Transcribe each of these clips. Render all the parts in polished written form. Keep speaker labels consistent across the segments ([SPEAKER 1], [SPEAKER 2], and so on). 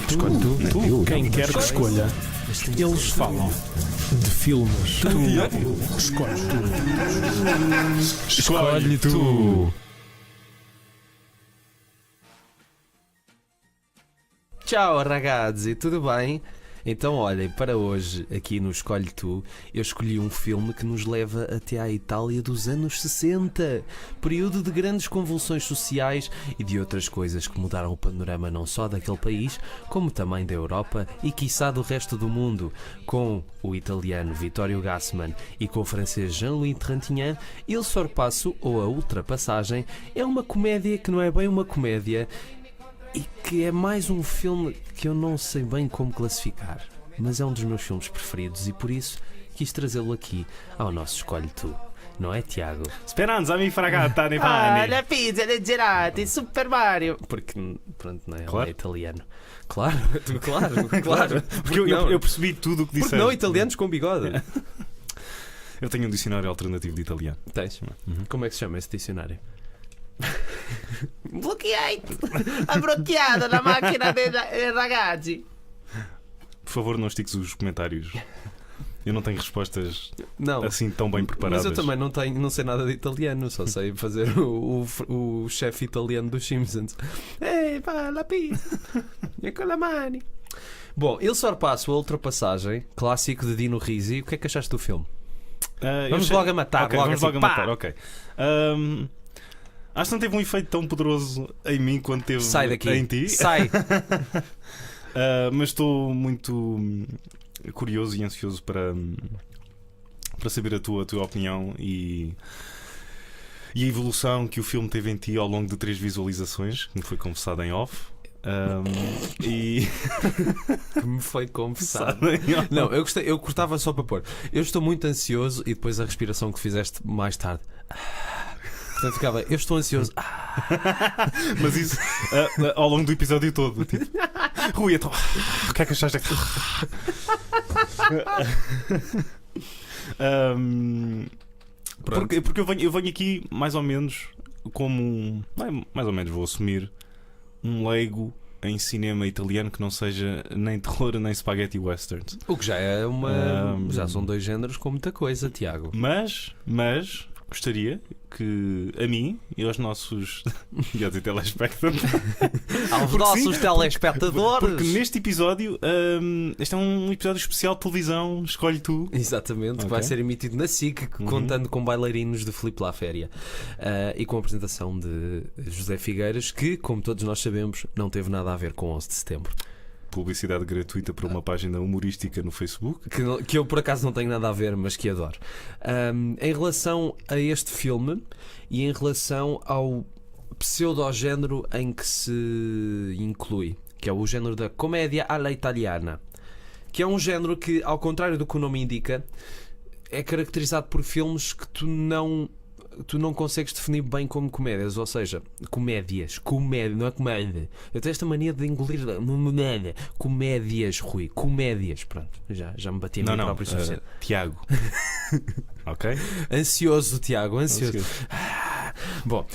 [SPEAKER 1] Escolhe tu. Quem quer que escolha. Eles falam de filmes. Escolhe tu. Escolhe tu.
[SPEAKER 2] Ciao ragazzi, tudo bem? Então olhem, para hoje, aqui no Escolhe Tu, eu escolhi um filme que nos leva até à Itália dos anos 60, período de grandes convulsões sociais e de outras coisas que mudaram o panorama não só daquele país, como também da Europa e quiçá do resto do mundo. Com o italiano Vittorio Gassman e com o francês Jean-Louis Trintignant, Il Sorpasso, ou A Ultrapassagem, é uma comédia que não é bem uma comédia, e que é mais um filme que eu não sei bem como classificar, mas é um dos meus filmes preferidos e por isso quis trazê-lo aqui ao nosso Escolhe Tu. Não é, Tiago?
[SPEAKER 1] Speranza mi fragata nei panni.
[SPEAKER 2] La pizza de gelati, Super Mario. Porque, pronto, não é?
[SPEAKER 1] Claro.
[SPEAKER 2] Ele é italiano. Claro, claro.
[SPEAKER 1] Porque eu percebi tudo o que disseste.
[SPEAKER 2] Porque não italianos com bigode.
[SPEAKER 1] Eu tenho um dicionário alternativo de italiano.
[SPEAKER 2] Tens? Como é que se chama esse dicionário? Bloqueei-te! Ha bloqueado na máquina de ragazzi.
[SPEAKER 1] Por favor, não estiques os comentários. Eu não tenho respostas
[SPEAKER 2] Não.
[SPEAKER 1] assim tão bem preparadas.
[SPEAKER 2] Mas eu também não sei nada de italiano, só sei fazer o chefe italiano dos Simpsons. Ei, pá, la pizza, e com la mani. Bom, Il Sorpasso, A Ultrapassagem, clássico de Dino Risi. O que é que achaste do filme? Vamos logo a matar,
[SPEAKER 1] okay,
[SPEAKER 2] logo
[SPEAKER 1] vamos
[SPEAKER 2] assim,
[SPEAKER 1] logo a matar, ok. Acho que não teve um efeito tão poderoso em mim quanto teve
[SPEAKER 2] Sai daqui.
[SPEAKER 1] em ti.
[SPEAKER 2] Sai.
[SPEAKER 1] Mas estou muito curioso e ansioso para saber a tua opinião e a evolução que o filme teve em ti ao longo de 3 visualizações, que me foi confessado em off.
[SPEAKER 2] Que me foi confessado.
[SPEAKER 1] Em off.
[SPEAKER 2] Não, eu cortava só para pôr. Eu estou muito ansioso e depois a respiração que fizeste mais tarde. Portanto ficava, eu estou ansioso.
[SPEAKER 1] Mas isso ao longo do episódio todo, tipo, Rui, então, o que é que achaste aqui? Porque eu venho aqui mais ou menos como mais ou menos vou assumir um leigo em cinema italiano que não seja nem terror nem spaghetti westerns.
[SPEAKER 2] O que já é já são 2 géneros com muita coisa, Tiago.
[SPEAKER 1] Mas gostaria que a mim e aos nossos telespectadores,
[SPEAKER 2] aos nossos telespectadores,
[SPEAKER 1] porque neste episódio este é um episódio especial de televisão. Escolhe tu.
[SPEAKER 2] Exatamente,
[SPEAKER 1] Okay.
[SPEAKER 2] vai ser emitido na SIC, contando com bailarinos de Filipe La Féria e com a apresentação de José Figueiras, que, como todos nós sabemos, não teve nada a ver com 11 de setembro.
[SPEAKER 1] Publicidade gratuita para uma página humorística no Facebook
[SPEAKER 2] que eu por acaso não tenho nada a ver, mas que adoro. Em relação a este filme e em relação ao pseudogénero em que se inclui, que é o género da comédia alla italiana, que é um género que, ao contrário do que o nome indica, é caracterizado por filmes que tu não consegues definir bem como comédias, ou seja, comédia, não é comédia. Eu tenho esta mania de engolir comédias, Rui, comédias, pronto, já me bati a mim próprio suficiente.
[SPEAKER 1] Tiago. Ok?
[SPEAKER 2] Ansioso, Tiago, ansioso. Bom,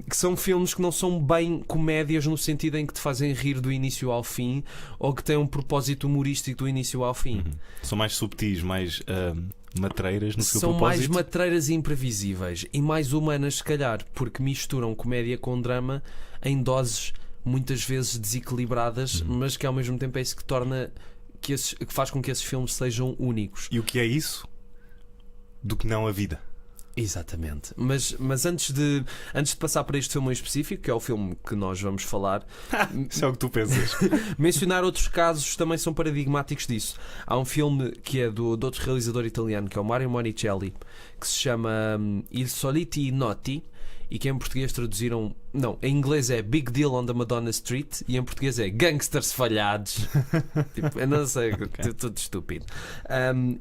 [SPEAKER 2] que são filmes que não são bem comédias no sentido em que te fazem rir do início ao fim ou que têm um propósito humorístico do início ao fim.
[SPEAKER 1] São mais subtis, mais matreiras no seu
[SPEAKER 2] são
[SPEAKER 1] propósito.
[SPEAKER 2] Mais matreiras e imprevisíveis e mais humanas, se calhar, porque misturam comédia com drama em doses muitas vezes desequilibradas, mas que ao mesmo tempo é isso que torna que faz com que esses filmes sejam únicos.
[SPEAKER 1] E o que é isso do que não a vida?
[SPEAKER 2] Exatamente. Mas antes de passar para este filme em específico, que é o filme que nós vamos falar,
[SPEAKER 1] isso é o que tu pensas.
[SPEAKER 2] mencionar outros casos também são paradigmáticos disso. Há um filme que é de outro realizador italiano, que é o Mario Monicelli, que se chama Il Soliti Noti, e que em português traduziram... Não, em inglês é Big Deal on the Madonna Street e em português é Gangsters Falhados. Tipo, eu não sei, okay. Tudo estúpido.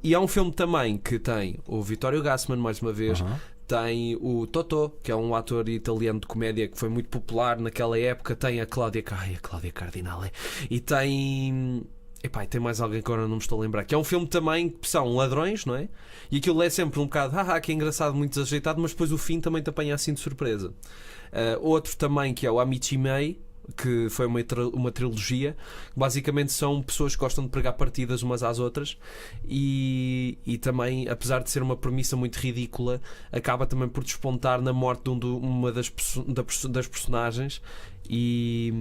[SPEAKER 2] E há um filme também que tem o Vittorio Gassman, mais uma vez, tem o Totò, que é um ator italiano de comédia que foi muito popular naquela época, tem a Cláudia Cardinale, e tem... Epá, tem mais alguém que agora não me estou a lembrar. Que é um filme também que são ladrões, não é? E aquilo é sempre um bocado que é engraçado, muito desajeitado, mas depois o fim também te apanha assim de surpresa. Outro também que é o Amici Miei, que foi uma trilogia. Basicamente são pessoas que gostam de pregar partidas umas às outras e também, apesar de ser uma premissa muito ridícula, acaba também por despontar na morte de uma das personagens. E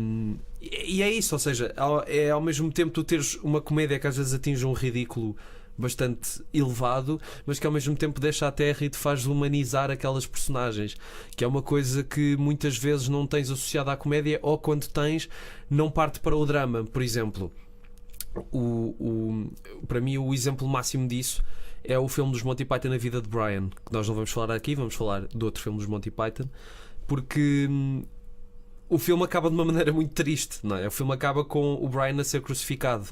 [SPEAKER 2] é isso, ou seja, é ao mesmo tempo tu teres uma comédia que às vezes atinge um ridículo bastante elevado, mas que ao mesmo tempo deixa a terra e te faz humanizar aquelas personagens, que é uma coisa que muitas vezes não tens associada à comédia, ou quando tens, não parte para o drama. Por exemplo, para mim o exemplo máximo disso é o filme dos Monty Python, A Vida de Brian, que nós não vamos falar aqui, vamos falar do outro filme dos Monty Python, porque o filme acaba de uma maneira muito triste, não é? O filme acaba com o Brian a ser crucificado.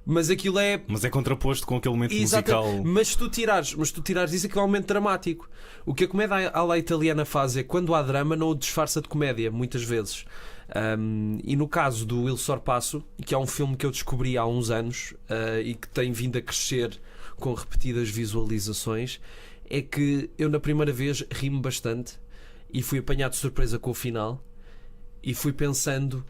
[SPEAKER 2] Mas aquilo é.
[SPEAKER 1] Mas é contraposto com aquele momento musical.
[SPEAKER 2] Mas se tu tirares isso, aquilo é um momento dramático. O que a comédia à la italiana faz é, quando há drama, não o disfarça de comédia, muitas vezes. E no caso do Il Sorpasso, que é um filme que eu descobri há uns anos e que tem vindo a crescer com repetidas visualizações, é que eu na primeira vez ri-me bastante e fui apanhado de surpresa com o final e fui pensando.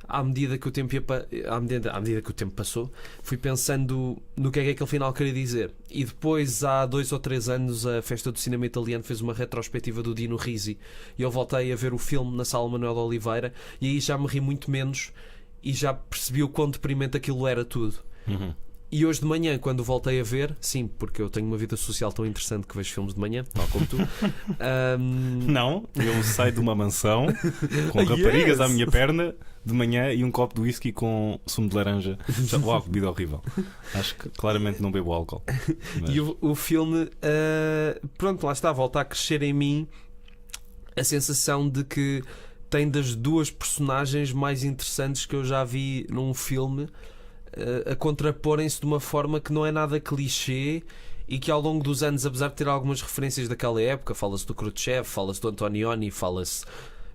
[SPEAKER 2] À medida que o tempo passou, fui pensando no que é que aquele final queria dizer. E depois, há 2 ou 3 anos, a Festa do Cinema Italiano fez uma retrospectiva do Dino Risi e eu voltei a ver o filme na Sala Manuel de Oliveira e aí já me ri muito menos e já percebi o quão deprimente aquilo era tudo. E hoje de manhã, quando voltei a ver, sim, porque eu tenho uma vida social tão interessante que vejo filmes de manhã, tal como tu.
[SPEAKER 1] Não, eu saio de uma mansão com raparigas à minha perna de manhã e um copo de whisky com sumo de laranja. Uau, bebida horrível. Acho que claramente não bebo álcool. Mas...
[SPEAKER 2] E o filme, pronto, lá está, volta a crescer em mim a sensação de que tem das duas personagens mais interessantes que eu já vi num filme a contraporem-se de uma forma que não é nada clichê e que ao longo dos anos, apesar de ter algumas referências daquela época, fala-se do Khrushchev, fala-se do Antonioni,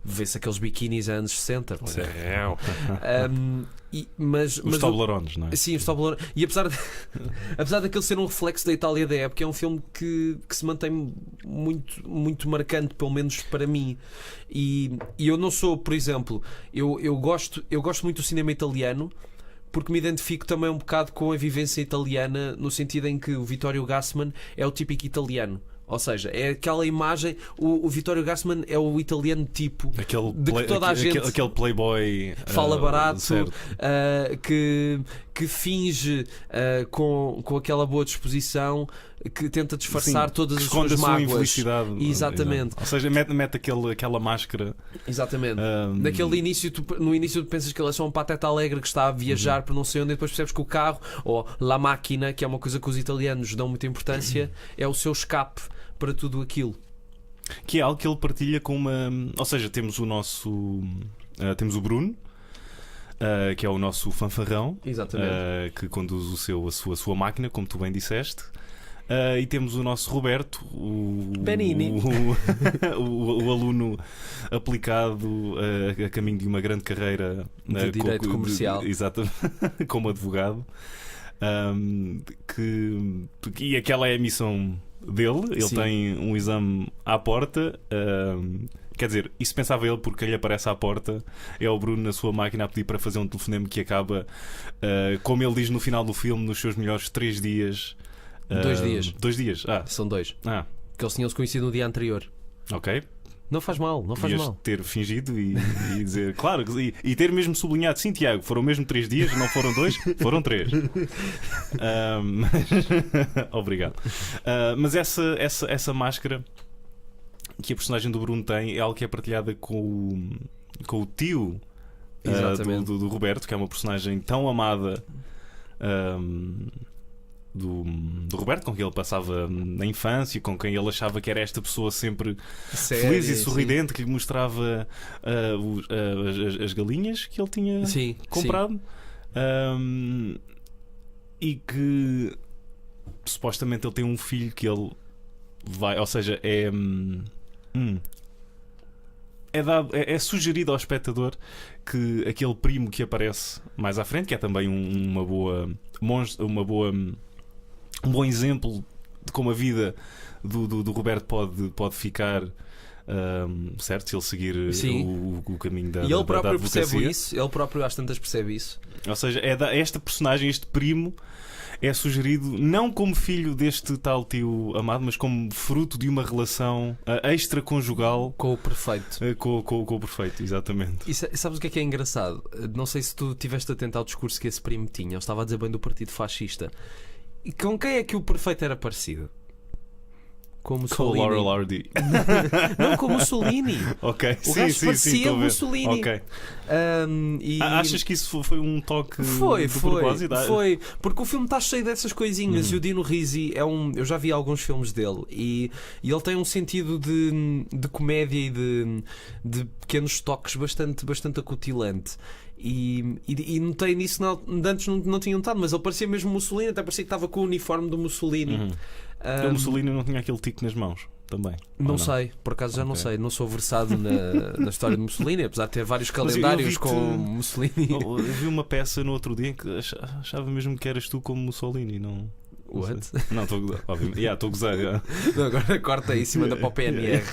[SPEAKER 2] vê-se aqueles biquinis anos 60.
[SPEAKER 1] Os Toblerones, não é?
[SPEAKER 2] Sim, os Toblerones. E apesar daquele ser um reflexo da Itália da época, é um filme que se mantém muito, muito marcante, pelo menos para mim. E eu não sou, por exemplo, eu gosto muito do cinema italiano, porque me identifico também um bocado com a vivência italiana, no sentido em que o Vittorio Gassman é o típico italiano. Ou seja, é aquela imagem. O Vittorio Gassman é o italiano tipo de que toda a gente
[SPEAKER 1] aquele playboy
[SPEAKER 2] fala barato, que finge com aquela boa disposição, que tenta disfarçar todas as suas mágoas.
[SPEAKER 1] Sua infelicidade.
[SPEAKER 2] Exatamente.
[SPEAKER 1] Ou seja, mete aquela máscara.
[SPEAKER 2] Exatamente. No início tu pensas que ele é só um pateta alegre que está a viajar por não sei onde, e depois percebes que o carro, ou la máquina, que é uma coisa que os italianos dão muita importância, é o seu escape para tudo aquilo.
[SPEAKER 1] Que é algo que ele partilha com uma... Ou seja, temos o nosso... temos o Bruno, que é o nosso fanfarrão, que conduz a sua máquina, como tu bem disseste. E temos o nosso Roberto,
[SPEAKER 2] Benini,
[SPEAKER 1] o aluno aplicado a caminho de uma grande carreira
[SPEAKER 2] de direito comercial,
[SPEAKER 1] exatamente, como advogado. E aquela é a missão dele. Ele
[SPEAKER 2] Sim.
[SPEAKER 1] tem um exame à porta. Quer dizer, isso pensava ele porque ele aparece à porta. É o Bruno na sua máquina a pedir para fazer um telefonema que acaba, como ele diz no final do filme, nos seus melhores 3 dias.
[SPEAKER 2] 2 dias.
[SPEAKER 1] 2 dias.
[SPEAKER 2] São 2. Que eles tinham-se conhecido no dia anterior.
[SPEAKER 1] Ok.
[SPEAKER 2] Não faz mal, não faz mal.
[SPEAKER 1] Ter fingido e dizer, claro, e ter mesmo sublinhado, sim, Tiago, foram mesmo 3 dias, não foram 2, foram 3. Obrigado. Mas essa máscara que a personagem do Bruno tem é algo que é partilhada com o tio do Roberto, que é uma personagem tão amada do Roberto, com quem ele passava na infância, com quem ele achava que era esta pessoa sempre feliz e sorridente, sim, que lhe mostrava as galinhas que ele tinha comprado. E que supostamente ele tem um filho que ele vai, ou seja, é sugerido ao espectador que aquele primo que aparece mais à frente, que é também um bom exemplo de como a vida do Roberto pode ficar certo? Se ele seguir o caminho da
[SPEAKER 2] E ele próprio
[SPEAKER 1] advocacia.
[SPEAKER 2] percebe isso, ele próprio às tantas percebe isso.
[SPEAKER 1] Ou seja, esta personagem, este primo, é sugerido não como filho deste tal tio amado, mas como fruto de uma relação extraconjugal
[SPEAKER 2] Com o prefeito.
[SPEAKER 1] com o prefeito, exatamente.
[SPEAKER 2] E sabes o que é engraçado? Não sei se tu tiveste atento ao discurso que esse primo tinha. Ele estava a dizer bem do partido fascista. E com quem é que o prefeito era parecido? Com
[SPEAKER 1] Com o
[SPEAKER 2] Mussolini.
[SPEAKER 1] Laurel Hardy.
[SPEAKER 2] Não, com Mussolini.
[SPEAKER 1] Ok,
[SPEAKER 2] O gajo parecia Mussolini.
[SPEAKER 1] Ok.
[SPEAKER 2] E...
[SPEAKER 1] Achas que isso foi um toque
[SPEAKER 2] Foi,
[SPEAKER 1] de propósito?
[SPEAKER 2] foi. Porque o filme está cheio dessas coisinhas. E o Dino Risi eu já vi alguns filmes dele e ele tem um sentido de comédia e de pequenos toques bastante acutilante. E notei nisso, antes não tinha notado, mas ele parecia mesmo Mussolini, até parecia que estava com o uniforme do Mussolini.
[SPEAKER 1] O Mussolini não tinha aquele tique nas mãos também?
[SPEAKER 2] Não sei, por acaso já não sei. Não sou versado na história de Mussolini, apesar de ter vários calendários com Mussolini.
[SPEAKER 1] Eu vi uma peça no outro dia em que achava mesmo que eras tu como Mussolini. Não
[SPEAKER 2] What?
[SPEAKER 1] sei. Não, estou a gozar. Yeah.
[SPEAKER 2] Não, agora corta isso e manda para o PNR.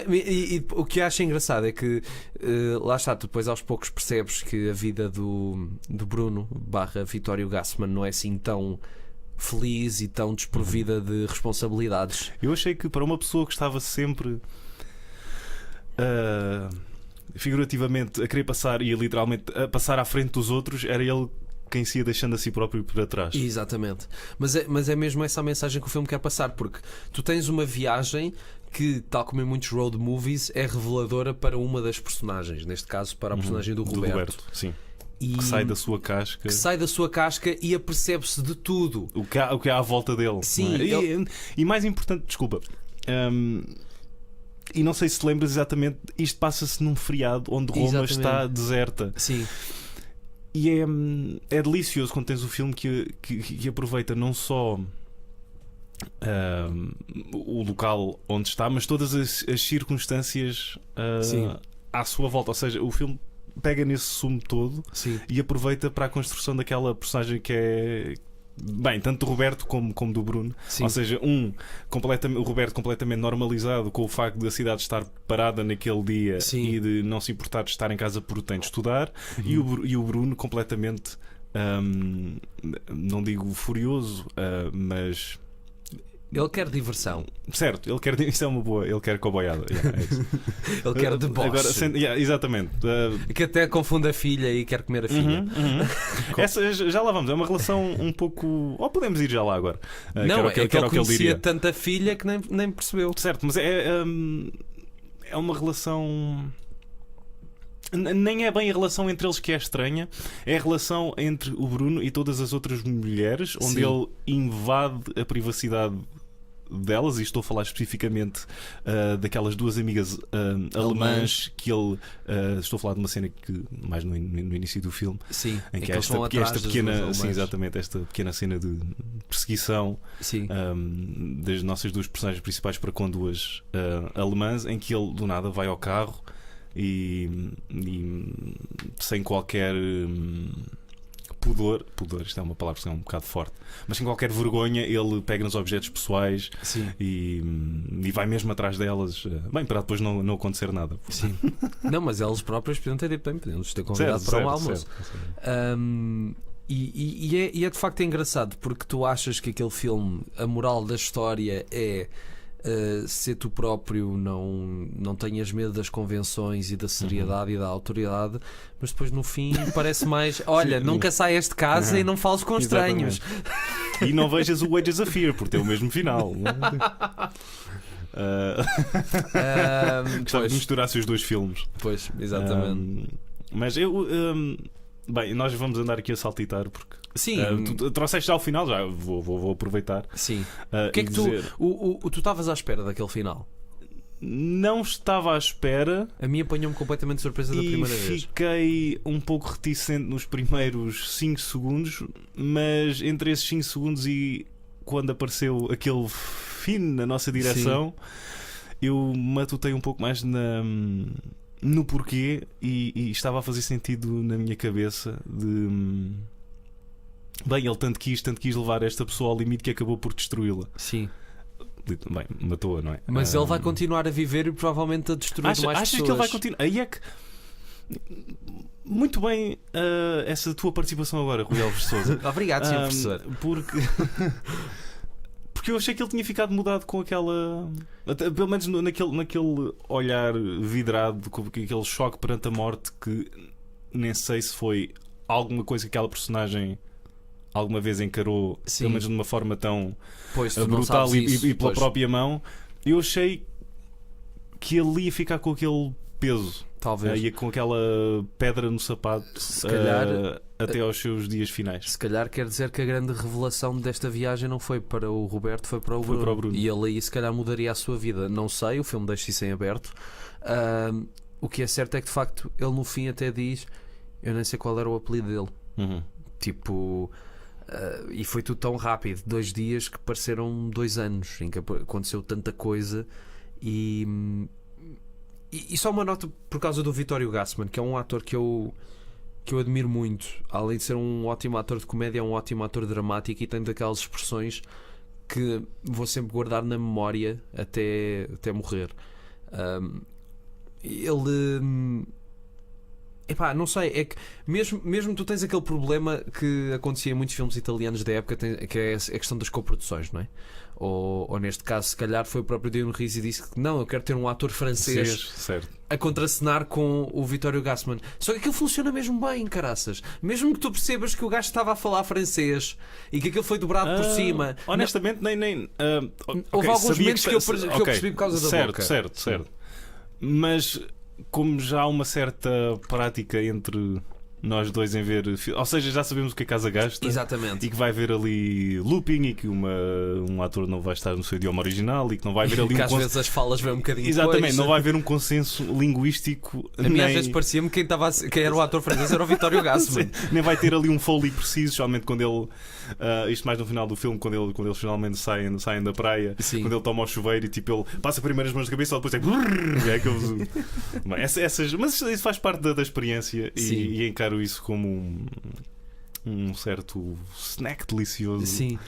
[SPEAKER 2] E o que acho engraçado é que lá está, tu depois aos poucos percebes que a vida do Bruno / Vittorio Gassman não é assim tão feliz e tão desprovida de responsabilidades.
[SPEAKER 1] Eu achei que para uma pessoa que estava sempre figurativamente a querer passar e literalmente a passar à frente dos outros, era ele quem se ia deixando a si próprio para trás.
[SPEAKER 2] Exatamente. Mas é mesmo essa a mensagem que o filme quer passar, porque tu tens uma viagem que, tal como em muitos road movies, é reveladora para uma das personagens, neste caso para a personagem do Roberto.
[SPEAKER 1] Sim. Que sai da sua casca.
[SPEAKER 2] E apercebe-se de tudo
[SPEAKER 1] o que há à volta dele.
[SPEAKER 2] Sim,
[SPEAKER 1] não é? E mais importante, desculpa, e não sei se te lembras exatamente, isto passa-se num feriado onde Roma está deserta.
[SPEAKER 2] Sim.
[SPEAKER 1] E é delicioso quando tens o filme que aproveita não só o local onde está, mas todas as circunstâncias à sua volta. Ou seja, o filme pega nesse sumo todo.
[SPEAKER 2] Sim.
[SPEAKER 1] E aproveita para a construção daquela personagem que é, bem, tanto do Roberto como do Bruno.
[SPEAKER 2] Sim.
[SPEAKER 1] Ou seja, o Roberto completamente normalizado com o facto da cidade estar parada naquele dia.
[SPEAKER 2] Sim.
[SPEAKER 1] E de não se importar de estar em casa porque tem de estudar. E o Bruno completamente não digo furioso, mas
[SPEAKER 2] ele quer diversão.
[SPEAKER 1] certo, ele quer, isso é uma boa, ele quer coboiada. É isso.
[SPEAKER 2] Ele quer deboche.
[SPEAKER 1] Agora, exatamente.
[SPEAKER 2] Que até confunde a filha e quer comer a filha.
[SPEAKER 1] Essa, já lá vamos, é uma relação um pouco. Ou podemos ir já lá agora.
[SPEAKER 2] Não, é que ele conhecia
[SPEAKER 1] diria.
[SPEAKER 2] tanto a filha que nem percebeu.
[SPEAKER 1] Certo, mas é uma relação. Nem é bem a relação entre eles que é estranha, é a relação entre o Bruno e todas as outras mulheres, onde ele invade a privacidade delas, e estou a falar especificamente daquelas duas amigas alemãs que ele. Estou a falar de uma cena que mais no início do filme,
[SPEAKER 2] sim,
[SPEAKER 1] em que esta pequena, sim, exatamente, esta pequena cena de perseguição das nossas duas personagens principais para com duas alemãs, em que ele do nada vai ao carro e sem qualquer pudor, isto é uma palavra que é um bocado forte, mas sem qualquer vergonha, ele pega nos objetos pessoais e vai mesmo atrás delas, bem, para depois não acontecer nada.
[SPEAKER 2] Sim. Não, mas elas próprias podiam ter convidado para um almoço. E é de facto engraçado, porque tu achas que aquele filme, a moral da história é ser tu próprio, não tenhas medo das convenções e da seriedade e da autoridade, mas depois no fim parece mais: olha, nunca saias de casa e não fales com estranhos.
[SPEAKER 1] E não vejas o Wages of Fear, porque tem o mesmo final. Gostava de misturar-se os dois filmes.
[SPEAKER 2] Pois, exatamente.
[SPEAKER 1] Mas eu. Bem, nós vamos andar aqui a saltitar porque
[SPEAKER 2] sim,
[SPEAKER 1] tu trouxeste já ao final, já vou aproveitar.
[SPEAKER 2] Sim. O que é que tu estavas à espera daquele final?
[SPEAKER 1] Não estava à espera.
[SPEAKER 2] A mim apanhou-me completamente de surpresa da primeira vez.
[SPEAKER 1] Fiquei um pouco reticente nos primeiros 5 segundos, mas entre esses 5 segundos e quando apareceu aquele fim na nossa direção, eu matutei um pouco mais no porquê e estava a fazer sentido na minha cabeça de bem, ele tanto quis levar esta pessoa ao limite que acabou por destruí-la.
[SPEAKER 2] Sim.
[SPEAKER 1] Bem, matou-a, não é?
[SPEAKER 2] Mas ele vai continuar a viver e provavelmente a destruir mais pessoas.
[SPEAKER 1] Achas que ele vai continuar? Aí é que. Muito bem, essa tua participação agora, Rui Alves de Sousa.
[SPEAKER 2] Obrigado, Sr. Professor.
[SPEAKER 1] Porque eu achei que ele tinha ficado mudado com aquela. Pelo menos naquele olhar vidrado, com aquele choque perante a morte, que nem sei se foi alguma coisa que aquela personagem alguma vez encarou,
[SPEAKER 2] Sim.
[SPEAKER 1] pelo menos de uma forma tão
[SPEAKER 2] Pois,
[SPEAKER 1] brutal e pela
[SPEAKER 2] pois.
[SPEAKER 1] própria mão. Eu achei que ele ia ficar com aquele peso.
[SPEAKER 2] Talvez.
[SPEAKER 1] Ia com aquela pedra no sapato,
[SPEAKER 2] Se calhar,
[SPEAKER 1] até aos seus dias finais.
[SPEAKER 2] se calhar quer dizer que a grande revelação desta viagem não foi para o Roberto, foi para o
[SPEAKER 1] Foi
[SPEAKER 2] Bruno.
[SPEAKER 1] para o Bruno.
[SPEAKER 2] E ele aí se calhar mudaria a sua vida. Não sei, o filme deixa isso em aberto. O que é certo é que de facto ele no fim até diz: eu nem sei qual era o apelido dele.
[SPEAKER 1] Uhum.
[SPEAKER 2] Tipo, e foi tudo tão rápido, 2 dias que pareceram 2 anos em que aconteceu tanta coisa. E só uma nota por causa do Vittorio Gassman, que é um ator que eu admiro muito. Além de ser um ótimo ator de comédia, é um ótimo ator dramático e tem daquelas expressões que vou sempre guardar na memória até morrer. Ele. Epá, não sei, é que mesmo tu tens aquele problema que acontecia em muitos filmes italianos da época, que é a questão das coproduções, não é? Ou neste caso, se calhar, foi o próprio Dino Risi e disse que não, eu quero ter um ator francês
[SPEAKER 1] Certo.
[SPEAKER 2] a contracenar com o Vittorio Gassman. Só que aquilo funciona mesmo bem, caraças. Mesmo que tu percebas que o gajo estava a falar francês e que aquilo foi dobrado por cima.
[SPEAKER 1] Honestamente, nem.
[SPEAKER 2] Houve alguns momentos que eu percebi por causa da boca.
[SPEAKER 1] Certo. Mas como já há uma certa prática entre nós dois em ver, ou seja, já sabemos o que a casa gasta.
[SPEAKER 2] Exatamente.
[SPEAKER 1] E que vai haver ali looping e que um ator não vai estar no seu idioma original e que não vai haver ali
[SPEAKER 2] que às vezes as falas vêm um bocadinho
[SPEAKER 1] Exatamente,
[SPEAKER 2] depois.
[SPEAKER 1] não vai haver um consenso linguístico.
[SPEAKER 2] A mim às vezes parecia-me que quem era o ator francês era o Vittorio Gassman.
[SPEAKER 1] Nem vai ter ali um foley preciso, somente quando ele isto mais no final do filme, quando eles finalmente saem da praia.
[SPEAKER 2] Sim.
[SPEAKER 1] Quando ele toma o chuveiro e tipo ele passa primeiro as mãos na cabeça, depois é aqueles... Bem, mas isso faz parte da experiência e encaro isso como um certo snack delicioso.
[SPEAKER 2] Sim.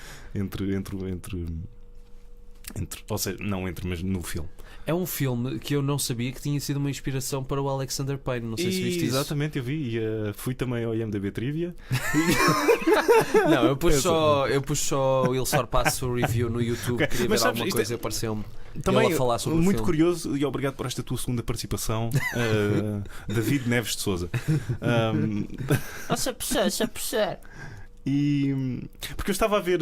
[SPEAKER 1] Ou seja, não entre, mas no filme.
[SPEAKER 2] É um filme que eu não sabia que tinha sido uma inspiração para o Alexander Payne. Não sei se viste isso.
[SPEAKER 1] Exatamente, eu vi e fui também ao IMDb Trivia.
[SPEAKER 2] Não, eu pus só o Il Sorpasso Review no YouTube. Queria ver alguma coisa e apareceu-me
[SPEAKER 1] também
[SPEAKER 2] ele a falar sobre o
[SPEAKER 1] muito
[SPEAKER 2] filme.
[SPEAKER 1] Curioso e obrigado por esta tua segunda participação, David Neves de Souza.
[SPEAKER 3] Professor.
[SPEAKER 1] E porque eu estava a ver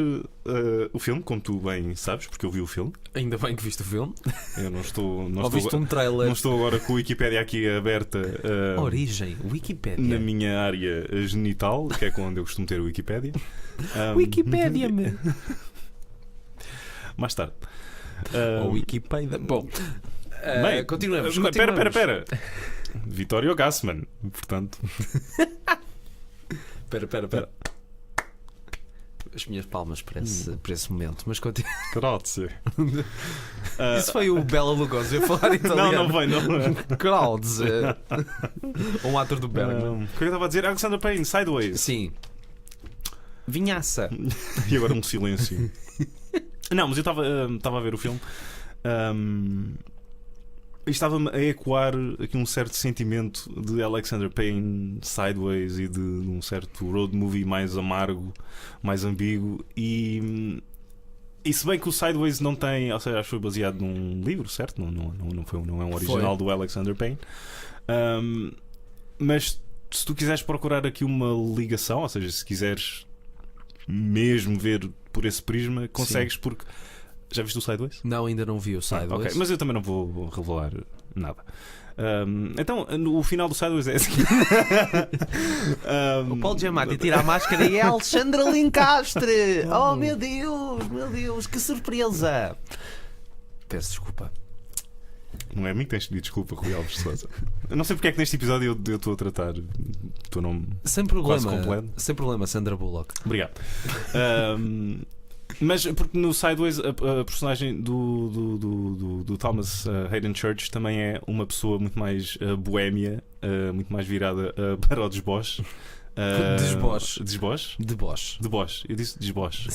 [SPEAKER 1] o filme, como tu bem sabes, porque eu vi o filme.
[SPEAKER 2] Ainda bem que viste o filme.
[SPEAKER 1] Eu não estou
[SPEAKER 2] Um trailer.
[SPEAKER 1] não estou agora com a Wikipédia aqui aberta.
[SPEAKER 2] Origem, Wikipédia.
[SPEAKER 1] Na minha área genital, que é onde eu costumo ter a Wikipédia.
[SPEAKER 2] Wikipédia-me.
[SPEAKER 1] Mais tarde.
[SPEAKER 2] Ou Wikipedia. Bom,
[SPEAKER 1] Bem,
[SPEAKER 2] continuamos.
[SPEAKER 1] Espera. Vittorio Gassman, portanto.
[SPEAKER 2] Espera. As minhas palmas para esse momento. Mas continua.
[SPEAKER 1] Grazie.
[SPEAKER 2] Isso foi o Bela Lugosi a falar italiano.
[SPEAKER 1] Não.
[SPEAKER 2] Grazie. Um ator do Bergman.
[SPEAKER 1] O que eu estava a dizer? Alexander Payne, Sideways.
[SPEAKER 2] Sim. Vinhaça.
[SPEAKER 1] E agora um silêncio. Não, mas eu estava a ver o filme e estava-me a ecoar aqui um certo sentimento de Alexander Payne, Sideways e de um certo road movie mais amargo, mais ambíguo. E se bem que o Sideways não tem, ou seja, acho que foi baseado num livro, certo? Não é um original do Alexander Payne. Mas se tu quiseres procurar aqui uma ligação, ou seja, se quiseres mesmo ver por esse prisma, consegues. Sim. Porque já viste o Sideways?
[SPEAKER 2] Não, ainda não vi o Sideways.
[SPEAKER 1] Okay. Mas eu também não vou revelar nada. Então, o final do Sideways é assim.
[SPEAKER 2] O Paulo Giamatti tira a máscara e é Alexandra Lincastre. Oh meu Deus, que surpresa. Peço desculpa.
[SPEAKER 1] Não é a mim que tens de pedir desculpa, Rui Alves de Sousa. Eu não sei porque é que neste episódio eu estou a tratar o teu nome
[SPEAKER 2] sem problema,
[SPEAKER 1] quase completo.
[SPEAKER 2] Sem problema, Sandra Bullock.
[SPEAKER 1] Obrigado. Mas porque no Sideways a personagem do Thomas Hayden Church também é uma pessoa muito mais boémia, muito mais virada para o desboche.
[SPEAKER 2] Desboche.
[SPEAKER 1] Eu disse desboche.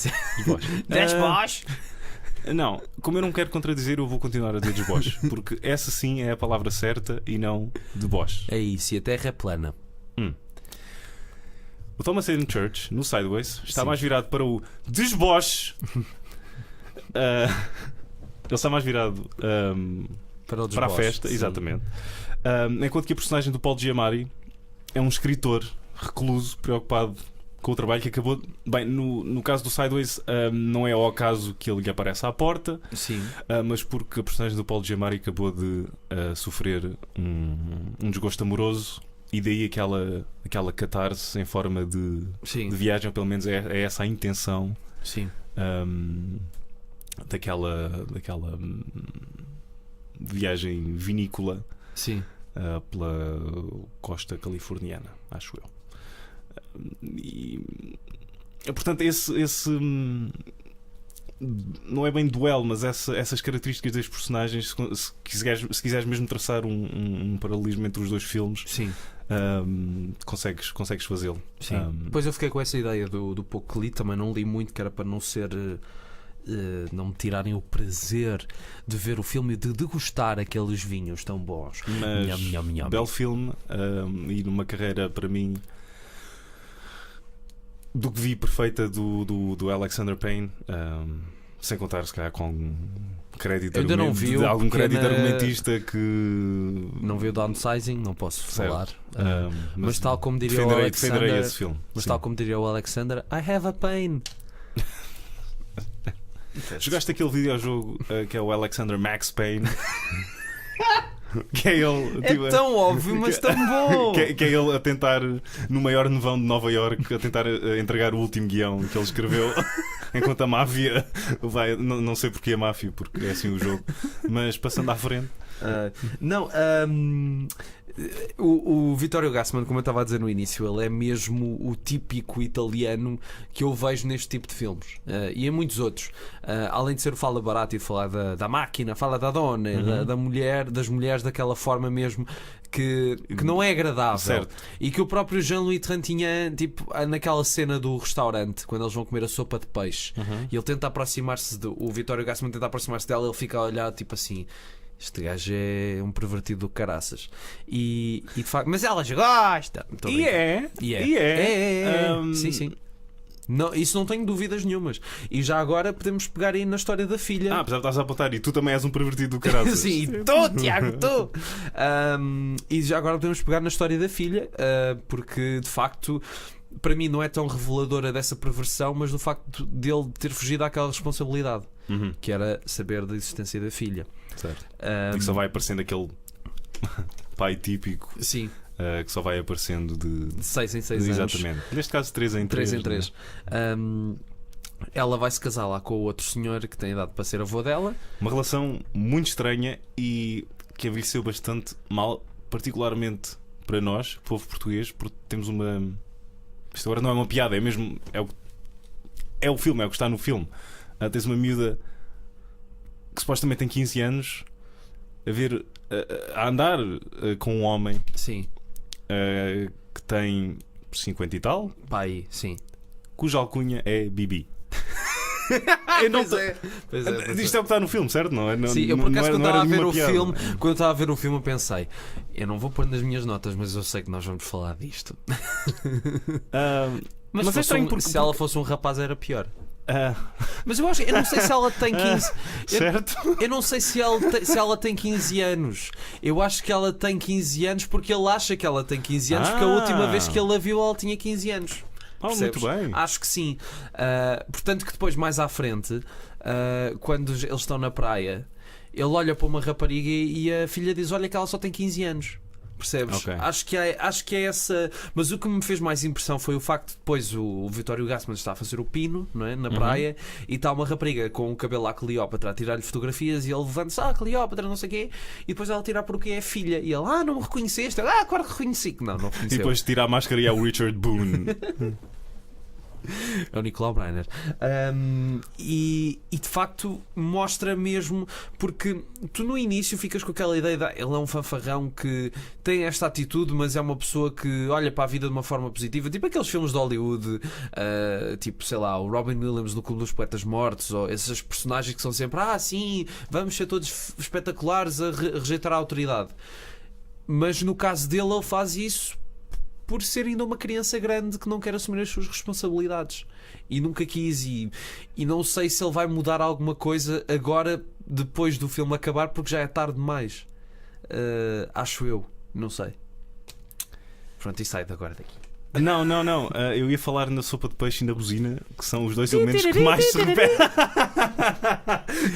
[SPEAKER 2] Desboche.
[SPEAKER 1] Não, como eu não quero contradizer, eu vou continuar a dizer desboche. Porque essa sim é a palavra certa e não deboche.
[SPEAKER 2] É isso, e a Terra é plana.
[SPEAKER 1] O Thomas Hayden Church, no Sideways, está
[SPEAKER 2] Sim.
[SPEAKER 1] mais virado para o desboche. Ele está mais virado
[SPEAKER 2] Para o
[SPEAKER 1] para a
[SPEAKER 2] desboche,
[SPEAKER 1] festa,
[SPEAKER 2] sim.
[SPEAKER 1] exatamente. Enquanto que a personagem do Paul Giamatti é um escritor recluso, preocupado com o trabalho que acabou. Bem, no caso do Sideways, não é ao acaso que ele lhe aparece à porta,
[SPEAKER 2] Sim.
[SPEAKER 1] mas porque a personagem do Paul Giamatti acabou de sofrer um desgosto amoroso. E daí aquela catarse em forma de
[SPEAKER 2] Sim.
[SPEAKER 1] viagem, ou pelo menos é essa a intenção
[SPEAKER 2] Sim.
[SPEAKER 1] daquela viagem vinícola
[SPEAKER 2] Sim.
[SPEAKER 1] pela costa californiana, acho eu. E, portanto, esse não é bem duelo, mas essas características das personagens, se quiseres mesmo traçar um paralelismo entre os dois filmes,
[SPEAKER 2] Sim.
[SPEAKER 1] consegues fazê-lo.
[SPEAKER 2] Sim. Depois eu fiquei com essa ideia do pouco que li, também não li muito, que era para não ser. Não me tirarem o prazer de ver o filme e de degustar aqueles vinhos tão bons.
[SPEAKER 1] Mas
[SPEAKER 2] Nham, nham, nham.
[SPEAKER 1] belo filme, e numa carreira para mim do que vi perfeita do Alexander Payne, sem contar se calhar com algum crédito,
[SPEAKER 2] Eu ainda não vi o
[SPEAKER 1] algum crédito
[SPEAKER 2] pequena-
[SPEAKER 1] argumentista que
[SPEAKER 2] Não vi o downsizing, não posso
[SPEAKER 1] Certo.
[SPEAKER 2] falar.
[SPEAKER 1] mas
[SPEAKER 2] tal como diria o
[SPEAKER 1] defenderei
[SPEAKER 2] Alexander,
[SPEAKER 1] esse filme.
[SPEAKER 2] Mas
[SPEAKER 1] Sim.
[SPEAKER 2] tal como diria o Alexander, I have a pain.
[SPEAKER 1] Jogaste aquele videojogo que é o Alexander Max Payne? Que é ele, tipo,
[SPEAKER 2] É tão óbvio, mas tão bom.
[SPEAKER 1] que é ele a tentar, no maior nevão de Nova Iorque, a tentar entregar o último guião que ele escreveu, enquanto a máfia vai. Não sei porque a máfia, porque é assim o jogo, mas passando à frente.
[SPEAKER 2] Não, o Vittorio Gassman, como eu estava a dizer no início, ele é mesmo o típico italiano que eu vejo neste tipo de filmes, e em muitos outros. Além de ser o fala barato e de falar da máquina, fala da dona, da mulher, das mulheres daquela forma mesmo que não é agradável.
[SPEAKER 1] Certo.
[SPEAKER 2] E que o próprio Jean-Louis Trintignant, tipo, naquela cena do restaurante, quando eles vão comer a sopa de peixe, e ele tenta aproximar-se, o Vittorio Gassman tenta aproximar-se dela, ele fica a olhar tipo assim: este gajo é um pervertido do caraças. E de facto, mas elas gostam. Tô
[SPEAKER 1] E
[SPEAKER 2] brincando.
[SPEAKER 1] é.
[SPEAKER 2] Sim, sim. Não, isso não tenho dúvidas nenhumas. E já agora podemos pegar aí na história da filha.
[SPEAKER 1] Apesar de estás a apontar, e tu também és um pervertido do caralho.
[SPEAKER 2] Sim, e tu, Tiago, tu! E já agora podemos pegar na história da filha, porque de facto, para mim, não é tão reveladora dessa perversão, mas do facto dele ter fugido àquela responsabilidade, que era saber da existência da filha.
[SPEAKER 1] Certo. E que só vai aparecendo aquele pai típico,
[SPEAKER 2] Sim,
[SPEAKER 1] que só vai aparecendo de
[SPEAKER 2] 6 em 6 anos.
[SPEAKER 1] exatamente. Neste caso, 3 em 3.
[SPEAKER 2] 3 em 3. Ela vai se casar lá com o outro senhor que tem idade para ser avô dela.
[SPEAKER 1] Uma relação muito estranha e que envelheceu bastante mal, particularmente para nós, povo português, porque temos uma. Isto agora não é uma piada, é mesmo. É o filme, é o que está no filme. Tens uma miúda que supostamente tem 15 anos a andar com um homem
[SPEAKER 2] Sim,
[SPEAKER 1] que tem 50 e tal,
[SPEAKER 2] pai, sim.
[SPEAKER 1] cuja alcunha é Bibi. Eu não tô-
[SPEAKER 2] Pois
[SPEAKER 1] Isto é o que está no filme, certo? Não é? Não,
[SPEAKER 2] Sim, eu por acaso
[SPEAKER 1] não
[SPEAKER 2] quando
[SPEAKER 1] era
[SPEAKER 2] estava a ver
[SPEAKER 1] nenhuma
[SPEAKER 2] o
[SPEAKER 1] piada.
[SPEAKER 2] filme, quando eu estava a ver o filme, eu pensei: eu não vou pôr nas minhas notas, mas eu sei que nós vamos falar disto. Mas
[SPEAKER 1] é
[SPEAKER 2] se
[SPEAKER 1] estranho porque
[SPEAKER 2] se ela fosse um rapaz era pior.
[SPEAKER 1] Ah,
[SPEAKER 2] Mas eu não sei se ela tem 15.
[SPEAKER 1] certo?
[SPEAKER 2] Eu não sei se ela tem 15 anos. Eu acho que ela tem 15 anos porque ele acha que ela tem 15 anos, porque a última vez que ele a viu ela tinha 15 anos.
[SPEAKER 1] Muito bem.
[SPEAKER 2] Acho que sim. Portanto, que depois, mais à frente, quando eles estão na praia, ele olha para uma rapariga e a filha diz: olha que ela só tem 15 anos. Percebes?
[SPEAKER 1] Ok.
[SPEAKER 2] Acho que é essa. Mas o que me fez mais impressão foi o facto de depois o Vittorio Gassman está a fazer o pino, não é? Na praia, e está uma rapariga com o cabelo à Cleópatra a tirar-lhe fotografias, e ele levanta-se: Cleópatra, não sei o quê, e depois ela tira porque é a filha, e ele: não me reconheceste? Claro que reconheci. Não
[SPEAKER 1] E
[SPEAKER 2] reconheceu.
[SPEAKER 1] depois tira a máscara e é o Richard Boone.
[SPEAKER 2] É o Nicolau Breiner. E de facto mostra mesmo, porque tu no início ficas com aquela ideia de ele é um fanfarrão que tem esta atitude, mas é uma pessoa que olha para a vida de uma forma positiva, tipo aqueles filmes de Hollywood, tipo, sei lá, o Robin Williams no Clube dos Poetas Mortos, ou esses personagens que são sempre sim, vamos ser todos espetaculares a rejeitar a autoridade. Mas no caso dele, ele faz isso por ser ainda uma criança grande que não quer assumir as suas responsabilidades e nunca quis, e não sei se ele vai mudar alguma coisa agora depois do filme acabar, porque já é tarde demais. Acho eu, não sei. Pronto, e sai agora daqui.
[SPEAKER 1] Não. Eu ia falar na sopa de peixe e na buzina, que são os dois elementos que mais se repetem,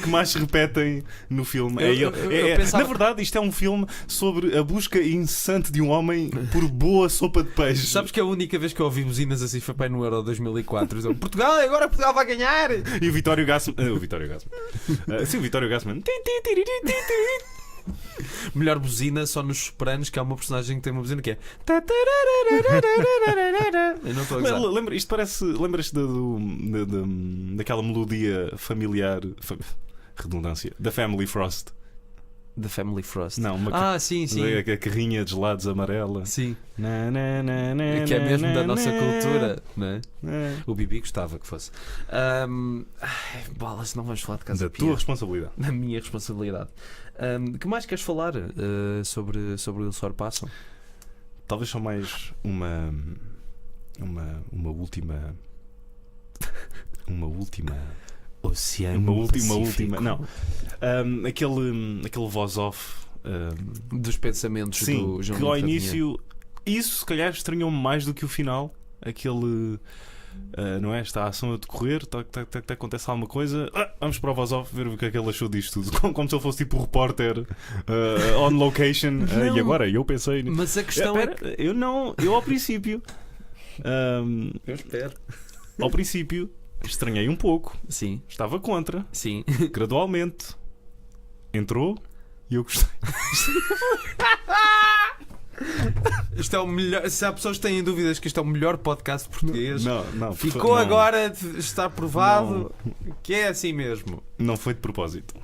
[SPEAKER 1] que mais se repetem no filme.
[SPEAKER 2] Eu pensava...
[SPEAKER 1] Na verdade, isto é um filme sobre a busca incessante de um homem por boa sopa de peixe.
[SPEAKER 2] Sabes que a única vez que eu ouvi buzinas assim foi no Euro 2004. Portugal, agora Portugal vai ganhar!
[SPEAKER 1] E o Vitório Gassman. Sim, o Vitório Gassman.
[SPEAKER 2] Melhor buzina só nos Sopranos, que há uma personagem que tem uma buzina que é. Eu não estou a gozar.
[SPEAKER 1] Lembras-te daquela melodia familiar, redundância, da Family Frost?
[SPEAKER 2] The Family Frost.
[SPEAKER 1] Não,
[SPEAKER 2] sim.
[SPEAKER 1] A carrinha de gelados amarela.
[SPEAKER 2] Sim. Que é mesmo da nossa cultura, não é? O Bibi gostava que fosse. Bolas, não vamos falar de Casa
[SPEAKER 1] da
[SPEAKER 2] Pia.
[SPEAKER 1] tua responsabilidade.
[SPEAKER 2] Da minha responsabilidade. Que mais queres falar sobre o Il Sorpasso?
[SPEAKER 1] Talvez só mais uma última.
[SPEAKER 2] Oceano
[SPEAKER 1] uma última.
[SPEAKER 2] Pacífico.
[SPEAKER 1] Não. Aquele voz-off
[SPEAKER 2] dos pensamentos do João
[SPEAKER 1] que ao
[SPEAKER 2] Lourenço.
[SPEAKER 1] início, isso se calhar estranhou-me mais do que o final. Aquele. Não é? Está a ação a decorrer, acontece alguma coisa. Vamos para o voz-off ver o que é que ele achou disto tudo. Como se ele fosse tipo o repórter on location. E agora eu pensei.
[SPEAKER 2] Mas a questão é.
[SPEAKER 1] Eu ao princípio.
[SPEAKER 2] Eu espero.
[SPEAKER 1] Ao princípio. Estranhei um pouco.
[SPEAKER 2] Sim.
[SPEAKER 1] Estava contra.
[SPEAKER 2] Sim.
[SPEAKER 1] Gradualmente entrou e eu gostei.
[SPEAKER 2] Isto é o melhor. Se há pessoas que têm dúvidas que isto é o melhor podcast português,
[SPEAKER 1] não,
[SPEAKER 2] ficou agora, está provado que é assim mesmo.
[SPEAKER 1] Não foi de propósito.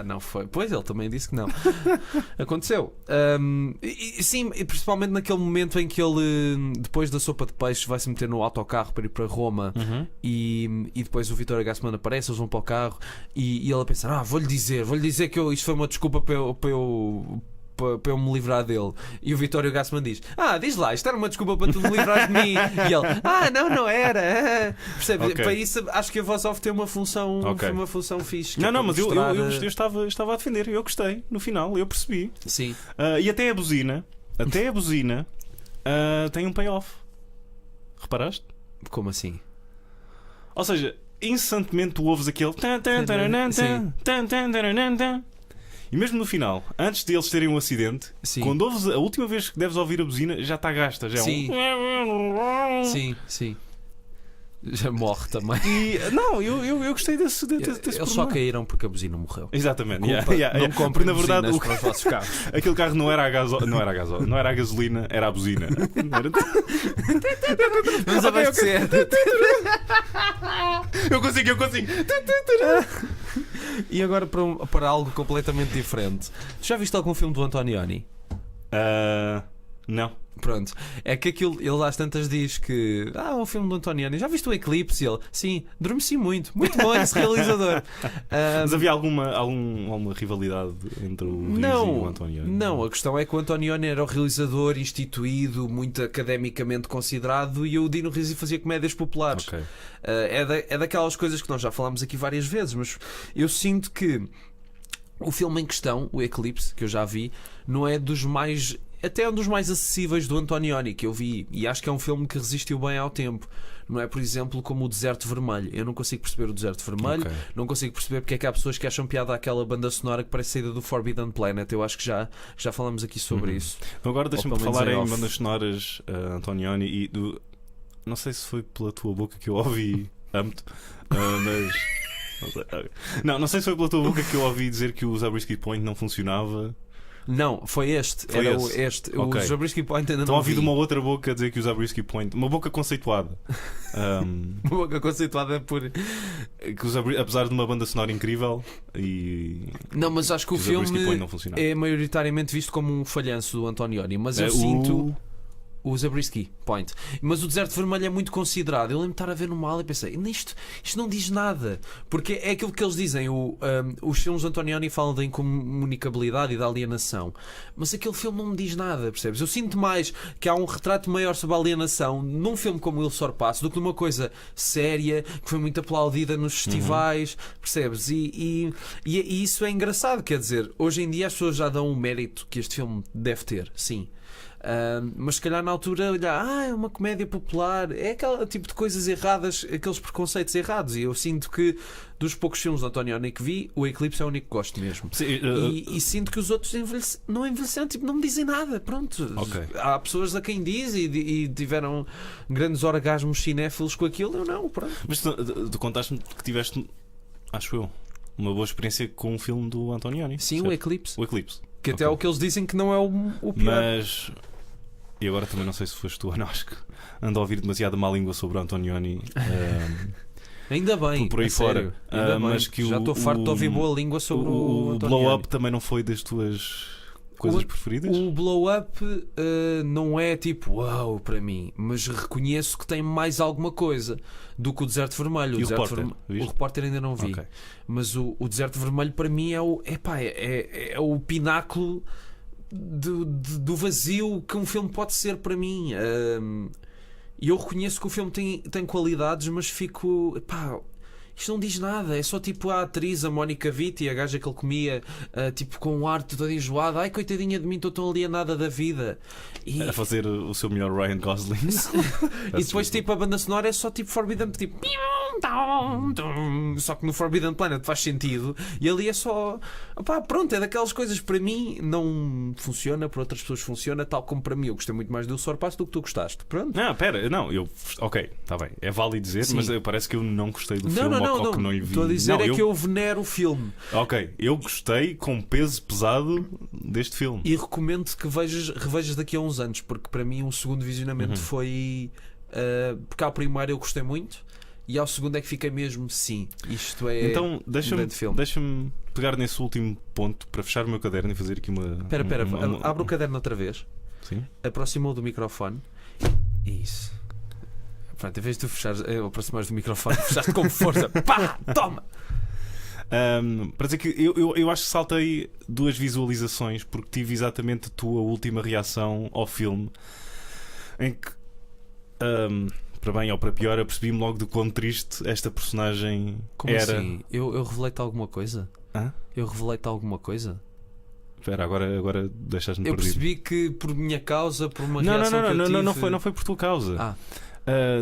[SPEAKER 2] Não foi. Pois ele também disse que não. Aconteceu. Sim, e principalmente naquele momento em que ele, depois da sopa de peixe, vai se meter no autocarro para ir para Roma. E depois o Vitório Gassman aparece, eles vão para o carro e ele a pensar: vou-lhe dizer que isto foi uma desculpa para eu me livrar dele. E o Vitório Gassman diz: diz lá, isto era uma desculpa para tu me livrares de mim. E ele: não era. Percebe?
[SPEAKER 1] Okay.
[SPEAKER 2] Para isso acho que a voz off tem uma função, uma função fixe.
[SPEAKER 1] Não, mas
[SPEAKER 2] mostrar...
[SPEAKER 1] eu estava a defender. Eu gostei, no final, eu percebi.
[SPEAKER 2] Sim.
[SPEAKER 1] E até a buzina tem um payoff. Reparaste?
[SPEAKER 2] Como assim?
[SPEAKER 1] Ou seja, incessantemente tu ouves aquele. E mesmo no final, antes de eles terem um acidente, quando ouves a última vez que deves ouvir a buzina, já está gasta. Já é
[SPEAKER 2] Sim. Já morre também.
[SPEAKER 1] Eu gostei desse
[SPEAKER 2] eles só caíram porque a buzina morreu.
[SPEAKER 1] Exatamente.
[SPEAKER 2] Não comprem
[SPEAKER 1] na verdade
[SPEAKER 2] para os vossos carros.
[SPEAKER 1] Aquele carro não era a gasolina, era a buzina.
[SPEAKER 2] Vamos abastecer.
[SPEAKER 1] Eu consigo.
[SPEAKER 2] E agora para algo completamente diferente. Tu já viste algum filme do Antonioni?
[SPEAKER 1] Não.
[SPEAKER 2] Pronto, é que aquilo, ele às tantas diz que é um filme do Antonioni. Já viste o Eclipse? E ele, sim, adormeci muito bom esse realizador.
[SPEAKER 1] Mas havia alguma rivalidade entre o Riz e o Antonioni?
[SPEAKER 2] Não, a questão é que o Antonioni era o realizador instituído, muito academicamente considerado, e o Dino Risi fazia comédias populares.
[SPEAKER 1] Okay.
[SPEAKER 2] É daquelas coisas que nós já falámos aqui várias vezes, mas eu sinto que o filme em questão, o Eclipse, que eu já vi, não é dos mais... Até é um dos mais acessíveis do Antonioni que eu vi, e acho que é um filme que resistiu bem ao tempo. Não é, por exemplo, como o Deserto Vermelho. Eu não consigo perceber o Deserto Vermelho. Não consigo perceber porque é que há pessoas que acham piada àquela banda sonora que parece saída do Forbidden Planet. Eu acho que já falamos aqui sobre isso.
[SPEAKER 1] Agora deixa-me falar em bandas sonoras, Antonioni, e não sei se foi pela tua boca que eu ouvi amo-te, mas não sei se foi pela tua boca que eu ouvi dizer que o Zabriskie Point não funcionava.
[SPEAKER 2] Não, foi este.
[SPEAKER 1] Foi
[SPEAKER 2] Era
[SPEAKER 1] esse.
[SPEAKER 2] este.
[SPEAKER 1] Ok.
[SPEAKER 2] O Zabriskie Point ainda
[SPEAKER 1] Estão a
[SPEAKER 2] não
[SPEAKER 1] ouvir de
[SPEAKER 2] vi.
[SPEAKER 1] uma outra boca a dizer que o Zabriskie Point, uma boca conceituada,
[SPEAKER 2] Uma boca conceituada por.
[SPEAKER 1] que apesar de uma banda sonora incrível e
[SPEAKER 2] Não, mas acho que o
[SPEAKER 1] que o Zabriskie Point
[SPEAKER 2] filme
[SPEAKER 1] não funcionava.
[SPEAKER 2] é maioritariamente visto como um falhanço do Antonioni. Mas eu
[SPEAKER 1] É,
[SPEAKER 2] sinto. O Zabriskie Point. Mas o Deserto Vermelho é muito considerado. Eu lembro de estar a ver numa aula e pensei, isto não diz nada. Porque é aquilo que eles dizem. Os filmes de Antonioni falam da incomunicabilidade e da alienação. Mas aquele filme não me diz nada, percebes? Eu sinto mais que há um retrato maior sobre a alienação num filme como Il Sorpasso do que numa coisa séria, que foi muito aplaudida nos festivais, percebes? E isso é engraçado. Quer dizer, hoje em dia as pessoas já dão o mérito que este filme deve ter, sim. Mas se calhar na altura olhar, é uma comédia popular, é aquele tipo de coisas erradas, aqueles preconceitos errados. E eu sinto que dos poucos filmes de Antonioni que vi, o Eclipse é o único que gosto mesmo.
[SPEAKER 1] Sim,
[SPEAKER 2] E sinto que os outros não envelheceram, tipo, não me dizem nada. Pronto,
[SPEAKER 1] Ok.
[SPEAKER 2] há pessoas a quem diz e tiveram grandes orgasmos cinéfilos com aquilo. Eu não, pronto.
[SPEAKER 1] Mas tu contaste-me que tiveste, acho eu, uma boa experiência com um filme do Antonioni.
[SPEAKER 2] Sim,
[SPEAKER 1] certo?
[SPEAKER 2] o Eclipse,
[SPEAKER 1] O Eclipse.
[SPEAKER 2] que até
[SPEAKER 1] Ok.
[SPEAKER 2] é o que eles dizem que não é o pior.
[SPEAKER 1] Mas. E agora também não sei se foste tu ou não, acho que ando a ouvir demasiada má língua sobre o Antonioni.
[SPEAKER 2] Ainda bem,
[SPEAKER 1] por aí
[SPEAKER 2] a sério.
[SPEAKER 1] fora.
[SPEAKER 2] Ainda bem,
[SPEAKER 1] Mas que
[SPEAKER 2] já estou farto de ouvir boa língua sobre o
[SPEAKER 1] o
[SPEAKER 2] Antonioni.
[SPEAKER 1] Blow Up também não foi das tuas coisas preferidas?
[SPEAKER 2] O Blow Up não é tipo uau para mim, mas reconheço que tem mais alguma coisa do que o Deserto Vermelho.
[SPEAKER 1] E o
[SPEAKER 2] Deserto
[SPEAKER 1] Repórter, viste?
[SPEAKER 2] O Repórter ainda não vi.
[SPEAKER 1] Ok.
[SPEAKER 2] Mas o Deserto Vermelho para mim é o pináculo do vazio que um filme pode ser para mim. E eu reconheço que o filme tem qualidades, mas fico. Epá, isto não diz nada. É só tipo a atriz, a Mónica Vitti, a gaja que ele comia, tipo com um ar todo enjoado. Ai, coitadinha de mim, estou tão alienada da vida. E,
[SPEAKER 1] A fazer o seu melhor Ryan Gosling.
[SPEAKER 2] e depois tipo a banda sonora é só tipo Forbidden, tipo. Só que no Forbidden Planet faz sentido. E ali é só. Opá, pronto, é daquelas coisas para mim não funciona, para outras pessoas funciona, tal como para mim. Eu gostei muito mais do Sorpasso do que tu gostaste. Pronto.
[SPEAKER 1] Não, pera, não, ok, está bem. É válido dizer,
[SPEAKER 2] Sim.
[SPEAKER 1] mas parece que eu não gostei do filme ou que não lhe vi.
[SPEAKER 2] Estou a dizer
[SPEAKER 1] Não,
[SPEAKER 2] que eu venero o filme
[SPEAKER 1] Ok, eu gostei com peso pesado deste filme.
[SPEAKER 2] e recomendo que revejas daqui a uns anos, porque para mim o segundo visionamento foi. Porque ao primeiro eu gostei muito e ao segundo é que fiquei mesmo sim. Isto é.
[SPEAKER 1] Então
[SPEAKER 2] grande filme.
[SPEAKER 1] deixa-me pegar nesse último ponto para fechar o meu caderno e fazer aqui uma.
[SPEAKER 2] Espera, abre o caderno outra vez,
[SPEAKER 1] Sim.
[SPEAKER 2] aproximou do microfone. Isso. Pronto, em vez de tu fechares, aproximares do microfone, fechaste com força. Pá, toma!
[SPEAKER 1] Para dizer que eu acho que saltei 2 visualizações porque tive exatamente a tua última reação ao filme em que, para bem ou para pior, apercebi-me logo de quão triste esta personagem
[SPEAKER 2] Como
[SPEAKER 1] era.
[SPEAKER 2] assim? Eu revelei-te alguma coisa?
[SPEAKER 1] Hã?
[SPEAKER 2] Eu revelei-te alguma coisa?
[SPEAKER 1] Espera, agora deixaste-me
[SPEAKER 2] Eu
[SPEAKER 1] perdido.
[SPEAKER 2] percebi que por minha causa, por uma
[SPEAKER 1] Não,
[SPEAKER 2] reação que eu tive...
[SPEAKER 1] não foi por tua causa.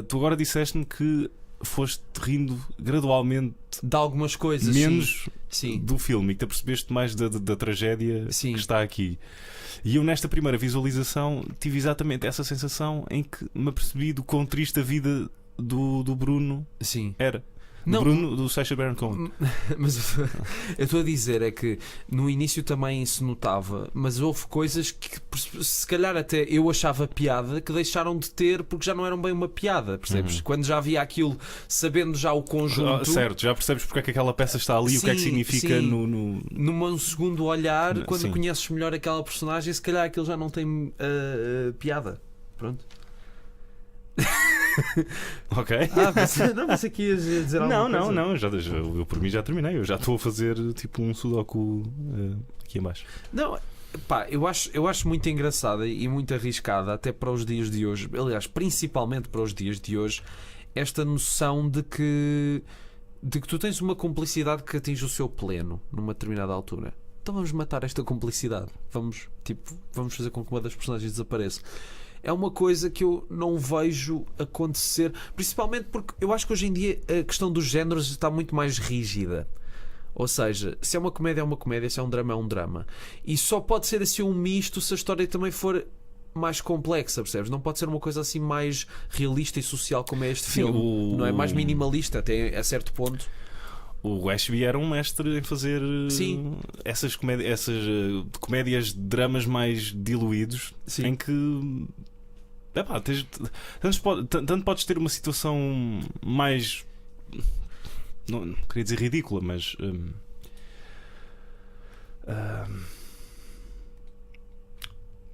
[SPEAKER 1] Tu agora disseste-me que foste rindo gradualmente
[SPEAKER 2] De algumas coisas,
[SPEAKER 1] menos
[SPEAKER 2] sim.
[SPEAKER 1] do filme e que te apercebeste mais da tragédia
[SPEAKER 2] Sim.
[SPEAKER 1] que está aqui. E eu nesta primeira visualização tive exatamente essa sensação em que me apercebi do quão triste a vida do Bruno
[SPEAKER 2] Sim.
[SPEAKER 1] era.
[SPEAKER 2] Não,
[SPEAKER 1] Do Sacha Baron Cohen.
[SPEAKER 2] mas eu estou a dizer é que no início também se notava, mas houve coisas que se calhar até eu achava piada que deixaram de ter porque já não eram bem uma piada, percebes? Quando já havia aquilo, sabendo já o conjunto.
[SPEAKER 1] Certo, já percebes porque é que aquela peça está ali, o que é que
[SPEAKER 2] Sim,
[SPEAKER 1] significa
[SPEAKER 2] sim.
[SPEAKER 1] no...
[SPEAKER 2] Num segundo olhar, quando
[SPEAKER 1] Sim.
[SPEAKER 2] conheces melhor aquela personagem, se calhar aquilo já não tem piada. Pronto.
[SPEAKER 1] Ok.
[SPEAKER 2] Mas aqui ias dizer alguma coisa.
[SPEAKER 1] Não, eu por mim já terminei. Eu já estou a fazer tipo um sudoku aqui em baixo.
[SPEAKER 2] Não, pá, eu acho muito engraçada e muito arriscada até para os dias de hoje, aliás, principalmente para os dias de hoje, esta noção de que tu tens uma cumplicidade que atinge o seu pleno numa determinada altura. Então vamos matar esta cumplicidade. Vamos fazer com que uma das personagens desapareça. É uma coisa que eu não vejo acontecer, principalmente porque eu acho que hoje em dia a questão dos géneros está muito mais rígida. Ou seja, se é uma comédia, é uma comédia, se é um drama, é um drama. E só pode ser assim um misto se a história também for mais complexa, percebes? Não pode ser uma coisa assim mais realista e social como é este filme. Não é mais minimalista até a certo ponto.
[SPEAKER 1] o Ashby era um mestre em fazer
[SPEAKER 2] Sim.
[SPEAKER 1] essas comédias de dramas mais diluídos.
[SPEAKER 2] Sim.
[SPEAKER 1] Em que tanto podes ter uma situação mais, não queria dizer ridícula, mas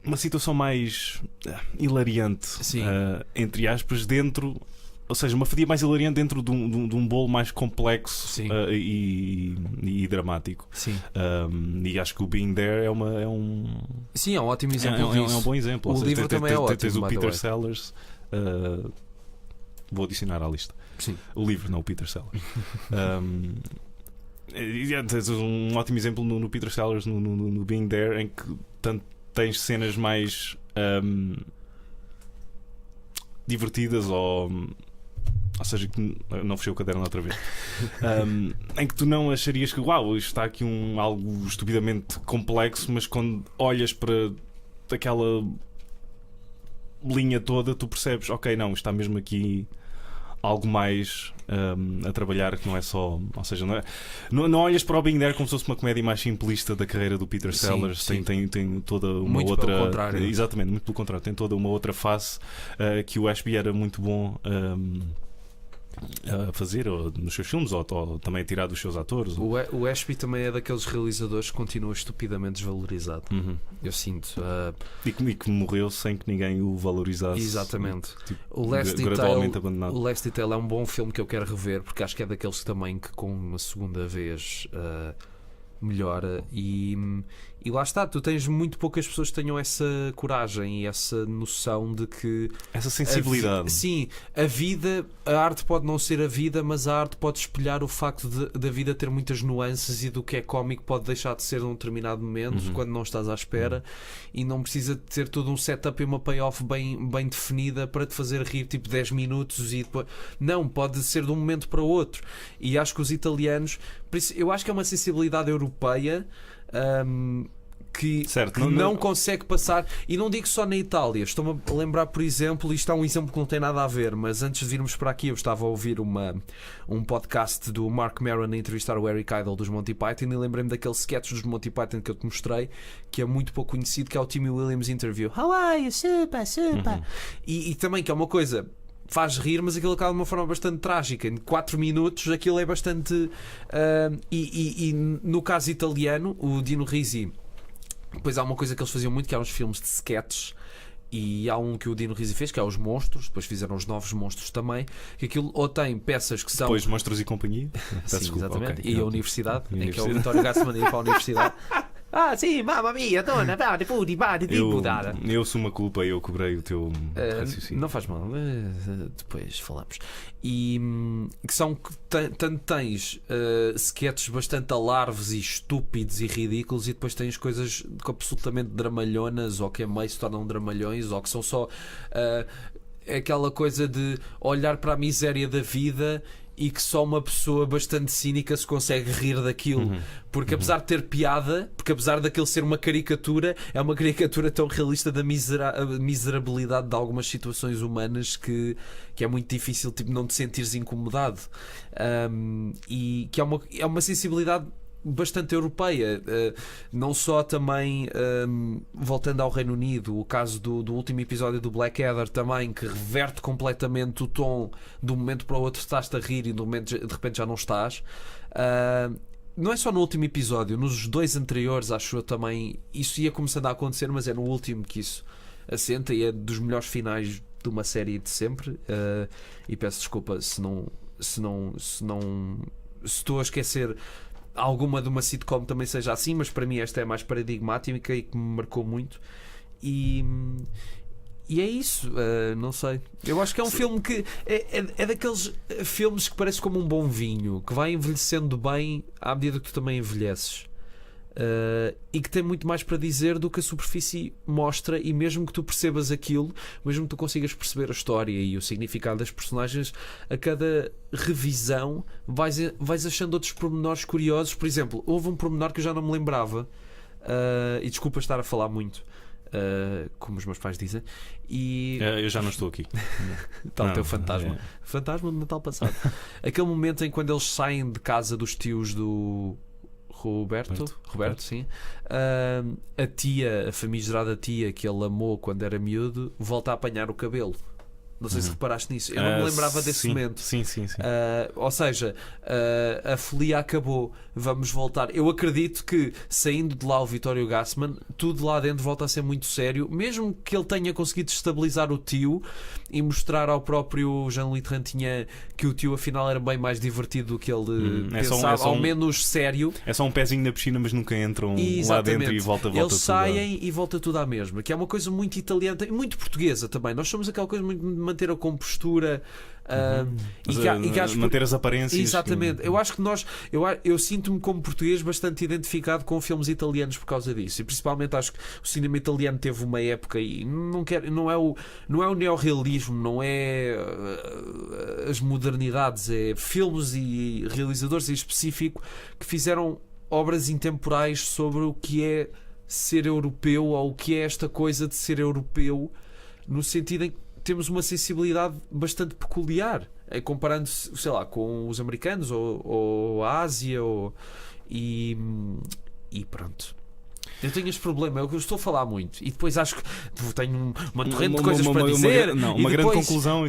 [SPEAKER 1] uma situação mais hilariante, entre aspas, dentro. Ou seja, uma fatia mais hilariante dentro de um bolo mais complexo e dramático.
[SPEAKER 2] Sim.
[SPEAKER 1] E acho que o Being There é um.
[SPEAKER 2] Sim, é um ótimo exemplo disso.
[SPEAKER 1] É um bom exemplo.
[SPEAKER 2] O livro também é ótimo.
[SPEAKER 1] Tens o Peter Sellers. Vou adicionar à lista.
[SPEAKER 2] Sim.
[SPEAKER 1] O livro, não o Peter Sellers. Tens um ótimo exemplo no Peter Sellers, no Being There, em que tanto tens cenas mais divertidas ou seja, que não fechei o caderno outra vez, em que tu não acharias que uau, isto está aqui algo estupidamente complexo, mas quando olhas para aquela linha toda, tu percebes, ok, não, está mesmo aqui algo mais a trabalhar, que não é só, ou seja, não olhas para o Being There como se fosse uma comédia mais simplista da carreira do Peter Sellers.
[SPEAKER 2] Sim.
[SPEAKER 1] Tem toda uma
[SPEAKER 2] muito
[SPEAKER 1] outra,
[SPEAKER 2] pelo contrário.
[SPEAKER 1] Exatamente, muito pelo contrário, tem toda uma outra face que o Ashby era muito bom a fazer nos seus filmes, ou também a tirar dos seus atores.
[SPEAKER 2] O Ashby também é daqueles realizadores que continua estupidamente desvalorizado. Eu sinto.
[SPEAKER 1] E que morreu sem que ninguém o valorizasse.
[SPEAKER 2] Exatamente.
[SPEAKER 1] Tipo,
[SPEAKER 2] o Last
[SPEAKER 1] gradualmente
[SPEAKER 2] Detail,
[SPEAKER 1] abandonado.
[SPEAKER 2] o Last Detail é um bom filme que eu quero rever, porque acho que é daqueles também que com uma segunda vez melhora. E lá está, tu tens muito poucas pessoas que tenham essa coragem e essa noção de que
[SPEAKER 1] essa sensibilidade.
[SPEAKER 2] Sim, a arte pode não ser a vida, mas a arte pode espelhar o facto da vida ter muitas nuances, e do que é cómico pode deixar de ser num determinado momento, quando não estás à espera, e não precisa de ter todo um setup e uma payoff bem definida para te fazer rir tipo 10 minutos e depois... Não, pode ser de um momento para o outro. E acho que os italianos, por isso, eu acho que é uma sensibilidade europeia que não consegue passar. E não digo só na Itália. Estou-me a lembrar, por exemplo, isto é um exemplo que não tem nada a ver, mas antes de virmos para aqui eu estava a ouvir um podcast do Mark Maron a entrevistar o Eric Idle dos Monty Python, e lembrei-me daquele sketch dos Monty Python que eu te mostrei, que é muito pouco conhecido, que é o Timmy Williams Interview. How are you? Super. E também que é uma coisa, faz rir, mas aquilo acaba de uma forma bastante trágica. Em 4 minutos aquilo é bastante e no caso italiano, o Dino Risi, depois há uma coisa que eles faziam muito, que eram os filmes de sketches, e há um que o Dino Risi fez, que é os Monstros. Depois fizeram os Novos Monstros também, que aquilo ou tem peças que são...
[SPEAKER 1] Depois Monstros e Companhia.
[SPEAKER 2] Sim,
[SPEAKER 1] desculpa,
[SPEAKER 2] exatamente.
[SPEAKER 1] Okay.
[SPEAKER 2] E a Universidade, em que é o Vitório Gassman ir para a Universidade. Sim, mamma mia, dona, eu
[SPEAKER 1] sou uma culpa e eu cobrei o teu raciocínio.
[SPEAKER 2] Não faz mal, depois falamos. E que são, tanto tens sketches bastante alarves e estúpidos e ridículos, e depois tens coisas absolutamente dramalhonas, ou que a meio se tornam dramalhões, ou que são só aquela coisa de olhar para a miséria da vida e que só uma pessoa bastante cínica se consegue rir daquilo, porque apesar de ter piada, porque apesar daquilo ser uma caricatura, é uma caricatura tão realista da miserabilidade de algumas situações humanas que é muito difícil, tipo, não te sentires incomodado, e que é uma sensibilidade bastante europeia, não só também voltando ao Reino Unido, o caso do último episódio do Blackadder também, que reverte completamente o tom. De um momento para o outro estás-te a rir e de repente já não estás. Não é só no último episódio, nos 2 anteriores acho eu também isso ia começando a acontecer, mas é no último que isso assenta, e é dos melhores finais de uma série de sempre. E peço desculpa se estou a esquecer alguma de uma sitcom também seja assim, mas para mim esta é mais paradigmática e que me marcou muito. E é isso, não sei. Eu acho que é um filme que é daqueles filmes que parece como um bom vinho, que vai envelhecendo bem à medida que tu também envelheces. E que tem muito mais para dizer do que a superfície mostra, e mesmo que tu percebas aquilo, mesmo que tu consigas perceber a história e o significado das personagens, a cada revisão vais achando outros pormenores curiosos. Por exemplo, houve um pormenor que eu já não me lembrava, e desculpa estar a falar muito, como os meus pais dizem. E
[SPEAKER 1] Eu já não estou aqui.
[SPEAKER 2] está o teu fantasma.
[SPEAKER 1] É.
[SPEAKER 2] Fantasma do Natal passado. Aquele momento em quando eles saem de casa dos tios do Roberto, sim. A tia, a famigerada tia que ele amou quando era miúdo, volta a apanhar o cabelo. Não sei se reparaste nisso. Eu não me lembrava desse momento.
[SPEAKER 1] Sim.
[SPEAKER 2] Ou seja, a folia acabou. Vamos voltar. Eu acredito que, saindo de lá o Vittorio Gassman, tudo lá dentro volta a ser muito sério, mesmo que ele tenha conseguido estabilizar o tio e mostrar ao próprio Jean-Louis Trintignant que o tio afinal era bem mais divertido do que ele pensava, ao menos sério.
[SPEAKER 1] É só um pezinho na piscina, mas nunca entram lá dentro e volta
[SPEAKER 2] Eles
[SPEAKER 1] tudo
[SPEAKER 2] saem e volta tudo à mesma, que é uma coisa muito italiana e muito portuguesa também. Nós somos aquela coisa muito de manter a compostura.
[SPEAKER 1] Manter as aparências.
[SPEAKER 2] Exatamente. Eu acho que eu sinto-me como português bastante identificado com filmes italianos por causa disso, e principalmente acho que o cinema italiano teve uma época, e não é o neorrealismo, não é as modernidades, é filmes e realizadores em específico que fizeram obras intemporais sobre o que é ser europeu, ou o que é esta coisa de ser europeu, no sentido em que temos uma sensibilidade bastante peculiar, comparando-se, sei lá, com os americanos ou a Ásia e pronto. Eu tenho este problema, eu estou a falar muito e depois acho que tenho uma torrente de coisas para dizer.
[SPEAKER 1] Uma
[SPEAKER 2] depois,
[SPEAKER 1] grande conclusão.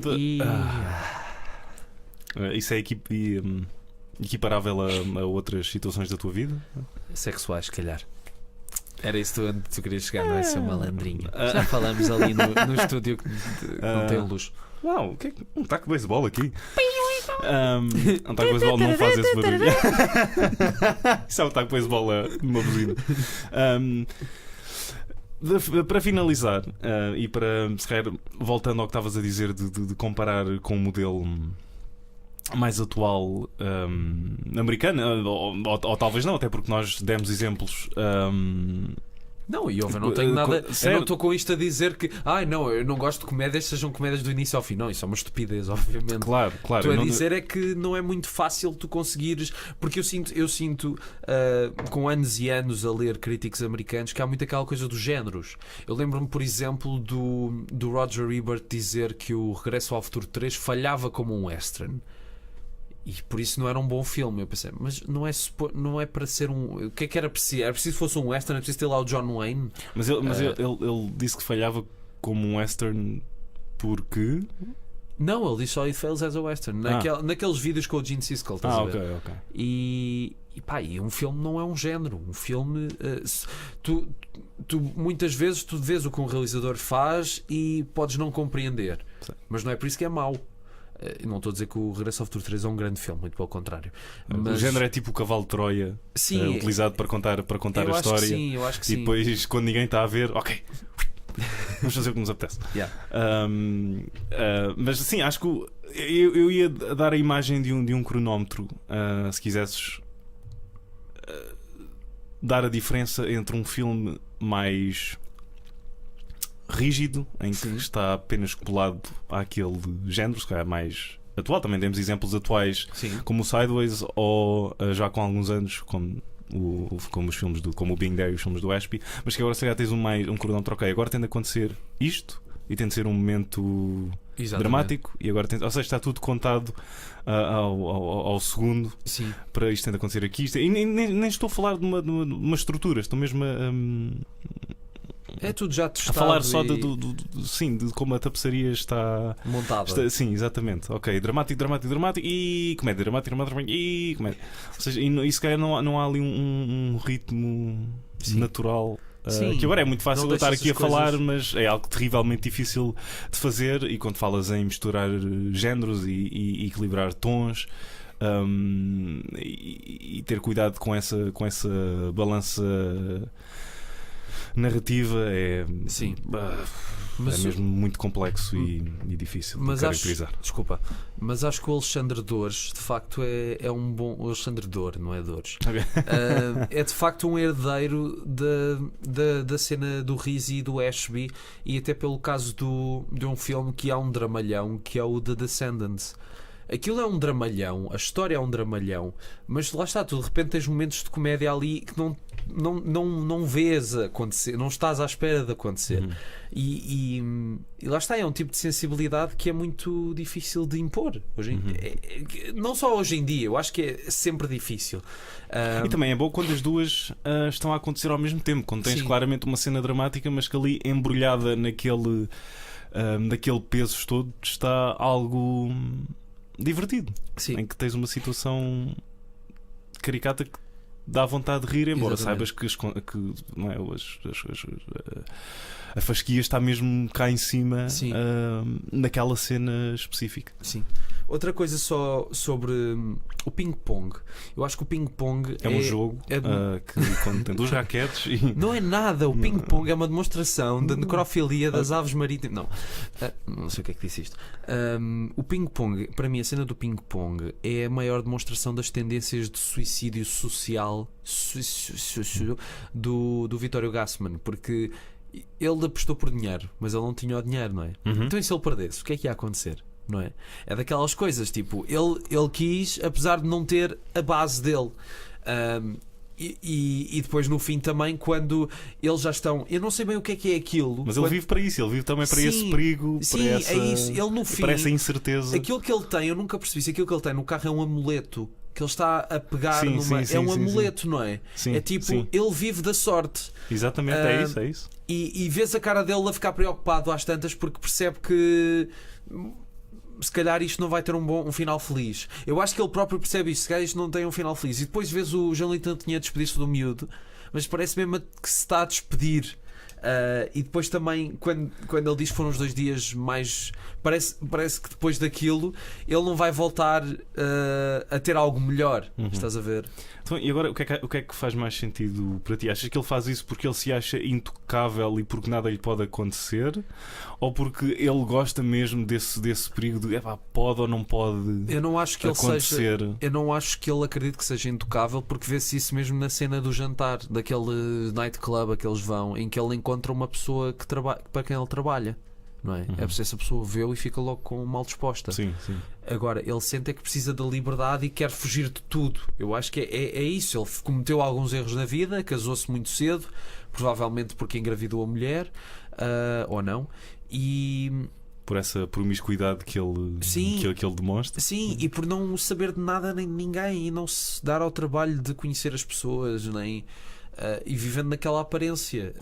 [SPEAKER 1] Isso é equiparável a outras situações da tua vida?
[SPEAKER 2] Sexuais, se calhar. Era isso onde tu querias chegar, não é, seu malandrinho? Já falamos ali no estúdio que não tem luz.
[SPEAKER 1] Uau, um taco de beisebol aqui. Um taco de beisebol não faz esse barulho. Isso é um taco de beisebol numa buzina. Para finalizar, e para se calhar, voltando ao que estavas a dizer de comparar com o modelo mais atual americano, ou talvez não, até porque nós demos exemplos.
[SPEAKER 2] Não, e eu não tenho nada. Eu não estou com isto a dizer que não, eu não gosto de comédias, sejam comédias do início ao fim. Não, isso é uma estupidez, obviamente.
[SPEAKER 1] Claro.
[SPEAKER 2] Estou a dizer é que não é muito fácil tu conseguires, porque eu sinto com anos e anos a ler críticos americanos que há muito aquela coisa dos géneros. Eu lembro-me, por exemplo, do Roger Ebert dizer que o Regresso ao Futuro 3 falhava como um western. E por isso não era um bom filme. Eu pensei, mas não é para ser um. O que é que era preciso? Era preciso que fosse um western, era preciso ter lá o John Wayne.
[SPEAKER 1] Mas ele disse que falhava como um western porque.
[SPEAKER 2] Não, ele disse só It Fails as a Western. Naqueles vídeos com o Gene Siskel, estás a ver?
[SPEAKER 1] Ok.
[SPEAKER 2] E um filme não é um género. Um filme. Tu muitas vezes tu vês o que um realizador faz e podes não compreender.
[SPEAKER 1] Sim.
[SPEAKER 2] Mas não é por isso que é mau. Não estou a dizer que o Regresso ao Futuro 3 é um grande filme, muito pelo contrário.
[SPEAKER 1] Mas o género é tipo o cavalo de Troia, utilizado para contar a história.
[SPEAKER 2] Eu acho que sim.
[SPEAKER 1] E depois, quando ninguém está a ver, ok, vamos fazer o que nos apetece. Mas sim, acho que eu ia dar a imagem de um cronómetro, se quisesses dar a diferença entre um filme mais rígido, em que está apenas colado àquele género, se calhar mais atual. Também temos exemplos atuais, como o Sideways, ou já com alguns anos, como os filmes como o Being There e os filmes do Ashby, mas que agora se calhar tens um cronómetro. Ok, agora tem de acontecer isto e tem de ser um momento dramático, e agora ou seja, está tudo contado ao segundo.
[SPEAKER 2] Sim.
[SPEAKER 1] Para isto tem de acontecer aqui. E nem estou a falar de uma estrutura, estou mesmo
[SPEAKER 2] é tudo já testado.
[SPEAKER 1] A falar só de como a tapeçaria está
[SPEAKER 2] montada.
[SPEAKER 1] Sim, exatamente. Ok, dramático e comédia, dramático e comédia. Ou seja, e se calhar não há ali um ritmo natural. Que agora é muito fácil eu estar aqui a falar, mas é algo terrivelmente difícil de fazer. E quando falas em misturar géneros e equilibrar tons, e ter cuidado com essa balança narrativa, é mesmo muito complexo e difícil de caracterizar.
[SPEAKER 2] Mas acho que o Alexandre Dores de facto é um bom. O Alexandre Dor, não é Dores. É de facto um herdeiro da cena do Rizzi e do Ashby, e até pelo caso de um filme que há um dramalhão, que é o The Descendants. Aquilo é um dramalhão, a história é um dramalhão, mas lá está, tu de repente tens momentos de comédia ali que não vês acontecer, não estás à espera de acontecer. E lá está, é um tipo de sensibilidade que é muito difícil de impor. Não só hoje em dia, eu acho que é sempre difícil.
[SPEAKER 1] E também é bom quando as duas estão a acontecer ao mesmo tempo, quando tens
[SPEAKER 2] Sim.
[SPEAKER 1] claramente uma cena dramática, mas que ali embrulhada naquele peso todo está algo divertido,
[SPEAKER 2] Sim.
[SPEAKER 1] em que tens uma situação caricata que dá vontade de rir, embora
[SPEAKER 2] Exatamente.
[SPEAKER 1] saibas que não é, a fasquia está mesmo cá em cima,
[SPEAKER 2] Sim.
[SPEAKER 1] naquela cena específica.
[SPEAKER 2] Sim. Outra coisa só sobre o ping-pong. Eu acho que o ping-pong
[SPEAKER 1] É um jogo que contém duas raquetes e
[SPEAKER 2] não é nada. O ping-pong é uma demonstração da necrofilia das aves marítimas. Não sei o que é que disse isto. O ping-pong, para mim, a cena do ping-pong é a maior demonstração das tendências de suicídio social do Vittorio Gassman, porque ele apostou por dinheiro, mas ele não tinha o dinheiro, não é? Então, e se ele perdesse, o que é que ia acontecer? Não é? É daquelas coisas, tipo, ele quis, apesar de não ter a base dele. E depois no fim também, quando eles já estão, eu não sei bem o que é aquilo,
[SPEAKER 1] mas ele vive para isso, ele vive também para
[SPEAKER 2] Sim,
[SPEAKER 1] esse perigo,
[SPEAKER 2] sim,
[SPEAKER 1] para essa,
[SPEAKER 2] é isso. Ele no fim,
[SPEAKER 1] para essa incerteza.
[SPEAKER 2] aquilo que ele tem, eu nunca percebi se aquilo que ele tem no carro é um amuleto que ele está a pegar
[SPEAKER 1] Sim,
[SPEAKER 2] numa.
[SPEAKER 1] sim,
[SPEAKER 2] É um
[SPEAKER 1] sim,
[SPEAKER 2] amuleto, não é?
[SPEAKER 1] Sim,
[SPEAKER 2] É tipo,
[SPEAKER 1] sim.
[SPEAKER 2] ele vive da sorte.
[SPEAKER 1] Exatamente, é isso.
[SPEAKER 2] E vês a cara dele a ficar preocupado às tantas porque percebe que se calhar isto não vai ter um final feliz. Eu acho que ele próprio percebe isso, se calhar isto não tem um final feliz. E depois vês o Jean-Luc tinha a despedir-se do miúdo, mas parece mesmo que se está a despedir. E depois também, quando ele diz que foram os 2 dias mais. Parece que depois daquilo ele não vai voltar a ter algo melhor. Estás a ver?
[SPEAKER 1] Então, e agora, o que é que faz mais sentido para ti? Achas que ele faz isso porque ele se acha intocável e porque nada lhe pode acontecer? Ou porque ele gosta mesmo desse perigo de pode ou não pode
[SPEAKER 2] Eu não acho que
[SPEAKER 1] acontecer?
[SPEAKER 2] eu não acho que ele acredite que seja intocável, porque vê-se isso mesmo na cena do jantar, daquele nightclub a que eles vão, em que ele encontra uma pessoa para quem ele trabalha. Não é? É preciso essa pessoa vê-o e fica logo com mal disposta.
[SPEAKER 1] Sim.
[SPEAKER 2] Agora, ele sente que precisa da liberdade e quer fugir de tudo. Eu acho que é isso. Ele cometeu alguns erros na vida, casou-se muito cedo, provavelmente porque engravidou a mulher, ou não. E
[SPEAKER 1] Por essa promiscuidade que ele demonstra.
[SPEAKER 2] sim, e por não saber de nada nem de ninguém e não se dar ao trabalho de conhecer as pessoas, nem e vivendo naquela aparência.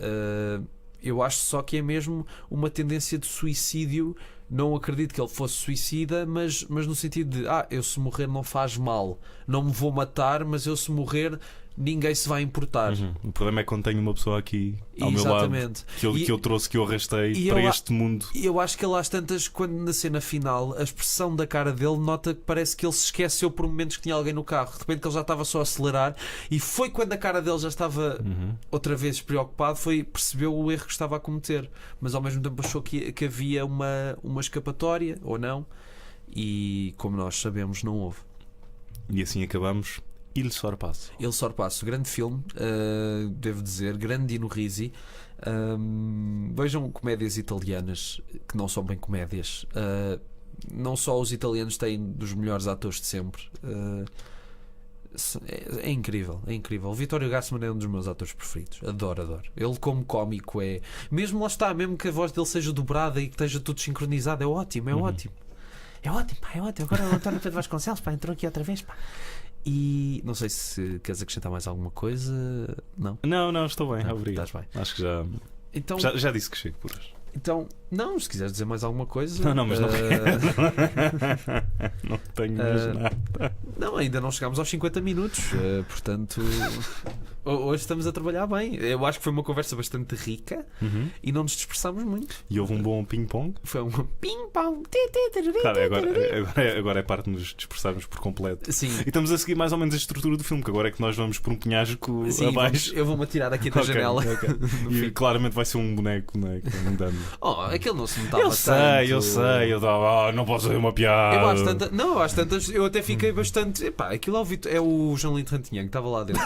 [SPEAKER 2] Eu acho só que é mesmo uma tendência de suicídio. Não acredito que ele fosse suicida, mas no sentido de eu se morrer não faz mal, não me vou matar, mas eu se morrer ninguém se vai importar.
[SPEAKER 1] O problema é quando tenho uma pessoa aqui ao meu lado que eu trouxe, que eu arrastei para este mundo.
[SPEAKER 2] E eu acho que ele às tantas, quando na cena final, a expressão da cara dele nota que parece que ele se esqueceu por momentos que tinha alguém no carro. De repente que ele já estava só a acelerar, e foi quando a cara dele já estava outra vez preocupado, percebeu o erro que estava a cometer, mas ao mesmo tempo achou que havia uma escapatória, ou não, e como nós sabemos não houve.
[SPEAKER 1] E assim acabamos. Il Sorpasso.
[SPEAKER 2] Il Sorpasso, grande filme, devo dizer, grande Dino Risi. Vejam comédias italianas que não são bem comédias. Não só os italianos têm dos melhores atores de sempre. É incrível, é incrível. O Vittorio Gassman é um dos meus atores preferidos. Adoro. Ele como cómico é. Mesmo lá está, mesmo que a voz dele seja dobrada e que esteja tudo sincronizado, é ótimo, ótimo. É ótimo. Agora o António Pedro Vasconcelos entrou aqui outra vez. E não sei se queres acrescentar mais alguma coisa. Não?
[SPEAKER 1] Não, estou bem, obrigado.
[SPEAKER 2] Estás bem.
[SPEAKER 1] Acho que
[SPEAKER 2] Então,
[SPEAKER 1] já disse que chego por hoje.
[SPEAKER 2] Então, não, se quiseres dizer mais alguma coisa.
[SPEAKER 1] Não, mas não quero. Não tenho mais nada.
[SPEAKER 2] Não, ainda não chegámos aos 50 minutos. Portanto, hoje estamos a trabalhar bem. Eu acho que foi uma conversa bastante rica e não nos dispersámos muito.
[SPEAKER 1] E houve um bom ping-pong.
[SPEAKER 2] Foi um ping-pong.
[SPEAKER 1] Claro, agora é parte de nos dispersarmos por completo.
[SPEAKER 2] Sim.
[SPEAKER 1] E estamos a seguir mais ou menos a estrutura do filme, que agora é que nós vamos por um penhasco abaixo.
[SPEAKER 2] Eu vou-me atirar aqui da janela.
[SPEAKER 1] E claramente vai ser um boneco, não é? Andando.
[SPEAKER 2] Aquele não se notava
[SPEAKER 1] Eu
[SPEAKER 2] tanto.
[SPEAKER 1] sei. Eu dava, não posso fazer uma piada.
[SPEAKER 2] Eu às tantas, eu até fiquei bastante. Aquilo é o Jean-Luc Trintignant que estava lá dentro.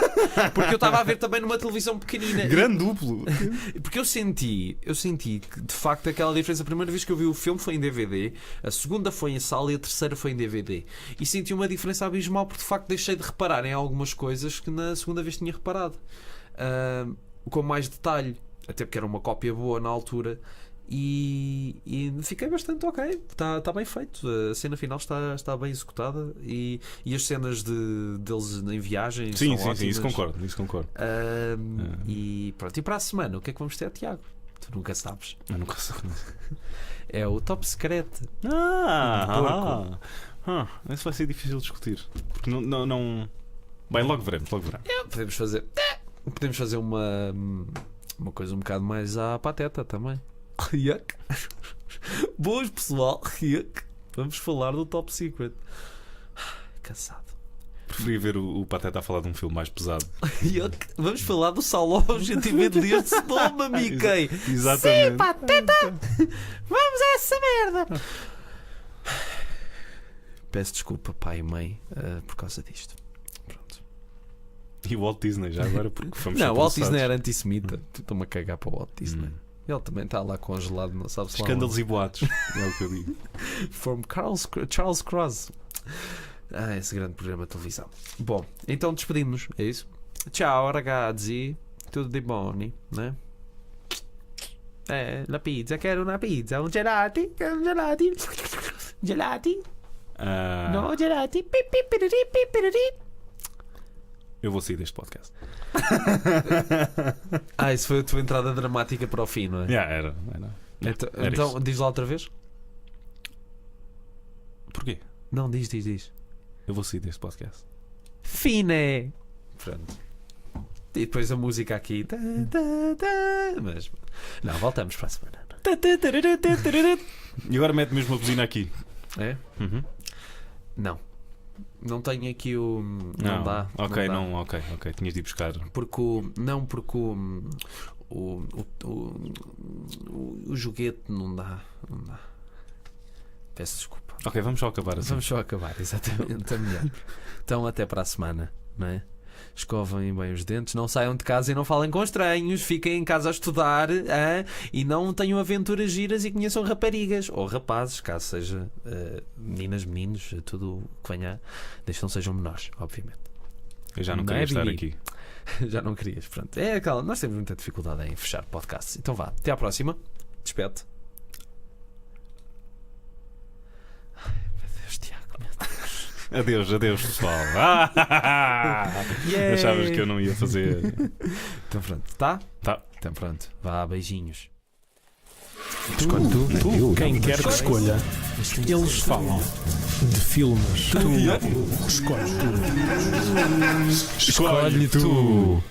[SPEAKER 2] Porque eu estava estava a ver também numa televisão pequenina.
[SPEAKER 1] Grande duplo.
[SPEAKER 2] Porque eu senti que de facto aquela diferença. A primeira vez que eu vi o filme foi em DVD, a segunda foi em sala e a terceira foi em DVD. E senti uma diferença abismal porque de facto deixei de reparar em algumas coisas que na segunda vez tinha reparado. Com mais detalhe, até porque era uma cópia boa na altura. E fiquei bastante ok. Está bem feito. A cena final está bem executada. E as cenas deles em viagem
[SPEAKER 1] Sim,
[SPEAKER 2] são ótimas.
[SPEAKER 1] isso concordo.
[SPEAKER 2] E pronto. E para a semana, o que é que vamos ter, Tiago? Tu nunca sabes.
[SPEAKER 1] Eu nunca sei.
[SPEAKER 2] É o top secreto.
[SPEAKER 1] Isso vai ser difícil de discutir. Porque não. Bem, logo veremos.
[SPEAKER 2] Podemos fazer uma coisa um bocado mais à pateta também. Yuck. Boas, pessoal. Yuck. Vamos falar do top secret. Cansado.
[SPEAKER 1] Preferia ver o Pateta a falar de um filme mais pesado.
[SPEAKER 2] Yuck. Vamos falar do Salão Gentilmente deste nome, Mickey.
[SPEAKER 1] Exatamente.
[SPEAKER 2] Sim, Pateta. Vamos a essa merda. Peço desculpa, pai e mãe, por causa disto. Pronto.
[SPEAKER 1] E o Walt Disney já agora, porque fomos
[SPEAKER 2] Não, o Walt
[SPEAKER 1] processados.
[SPEAKER 2] Disney era antissemita. Estou-me a cagar para o Walt Disney. Ele também está lá congelado, não sabes lá.
[SPEAKER 1] Escândalos e boatos, é o que eu digo.
[SPEAKER 2] From Charles Cross. Esse grande programa de televisão. Bom, então despedimos-nos, é isso? Ciao ragazzi, tudo de bom, né? La pizza, quero una pizza, un gelati, gelati, no gelati,
[SPEAKER 1] Eu vou sair deste podcast.
[SPEAKER 2] Isso foi a tua entrada dramática para o fim, não é?
[SPEAKER 1] Era.
[SPEAKER 2] Então
[SPEAKER 1] isso.
[SPEAKER 2] diz lá outra vez?
[SPEAKER 1] Porquê?
[SPEAKER 2] Não, diz.
[SPEAKER 1] Eu vou sair deste podcast.
[SPEAKER 2] Fine. Pronto. E depois a música aqui. Mas não, voltamos para a semana.
[SPEAKER 1] E agora mete mesmo a buzina aqui.
[SPEAKER 2] É?
[SPEAKER 1] Uhum.
[SPEAKER 2] Não tenho aqui o. Não dá.
[SPEAKER 1] Ok,
[SPEAKER 2] não dá.
[SPEAKER 1] ok. Tinhas de ir buscar.
[SPEAKER 2] Porque o joguete não dá. Peço desculpa.
[SPEAKER 1] Ok, vamos só acabar assim.
[SPEAKER 2] Vamos só acabar, exatamente. É melhor. Então até para a semana, não é? Escovem bem os dentes, não saiam de casa e não falem com estranhos, fiquem em casa a estudar e não tenham aventuras giras e conheçam raparigas ou rapazes, caso seja meninas, meninos, tudo o que venha, desde que não sejam menores, obviamente.
[SPEAKER 1] Eu já não queria estar aqui.
[SPEAKER 2] Já não querias, pronto. É aquela, nós temos muita dificuldade em fechar podcasts. Então vá, até à próxima. Despede.
[SPEAKER 1] Adeus, pessoal. Achavas que eu não ia fazer.
[SPEAKER 2] Então pronto, tá?
[SPEAKER 1] Tá.
[SPEAKER 2] Então pronto, vá, beijinhos.
[SPEAKER 3] Escolhe tu, quem quer que escolha. Eles falam de filmes. Tu escolhes tu.
[SPEAKER 1] Escolhe tu.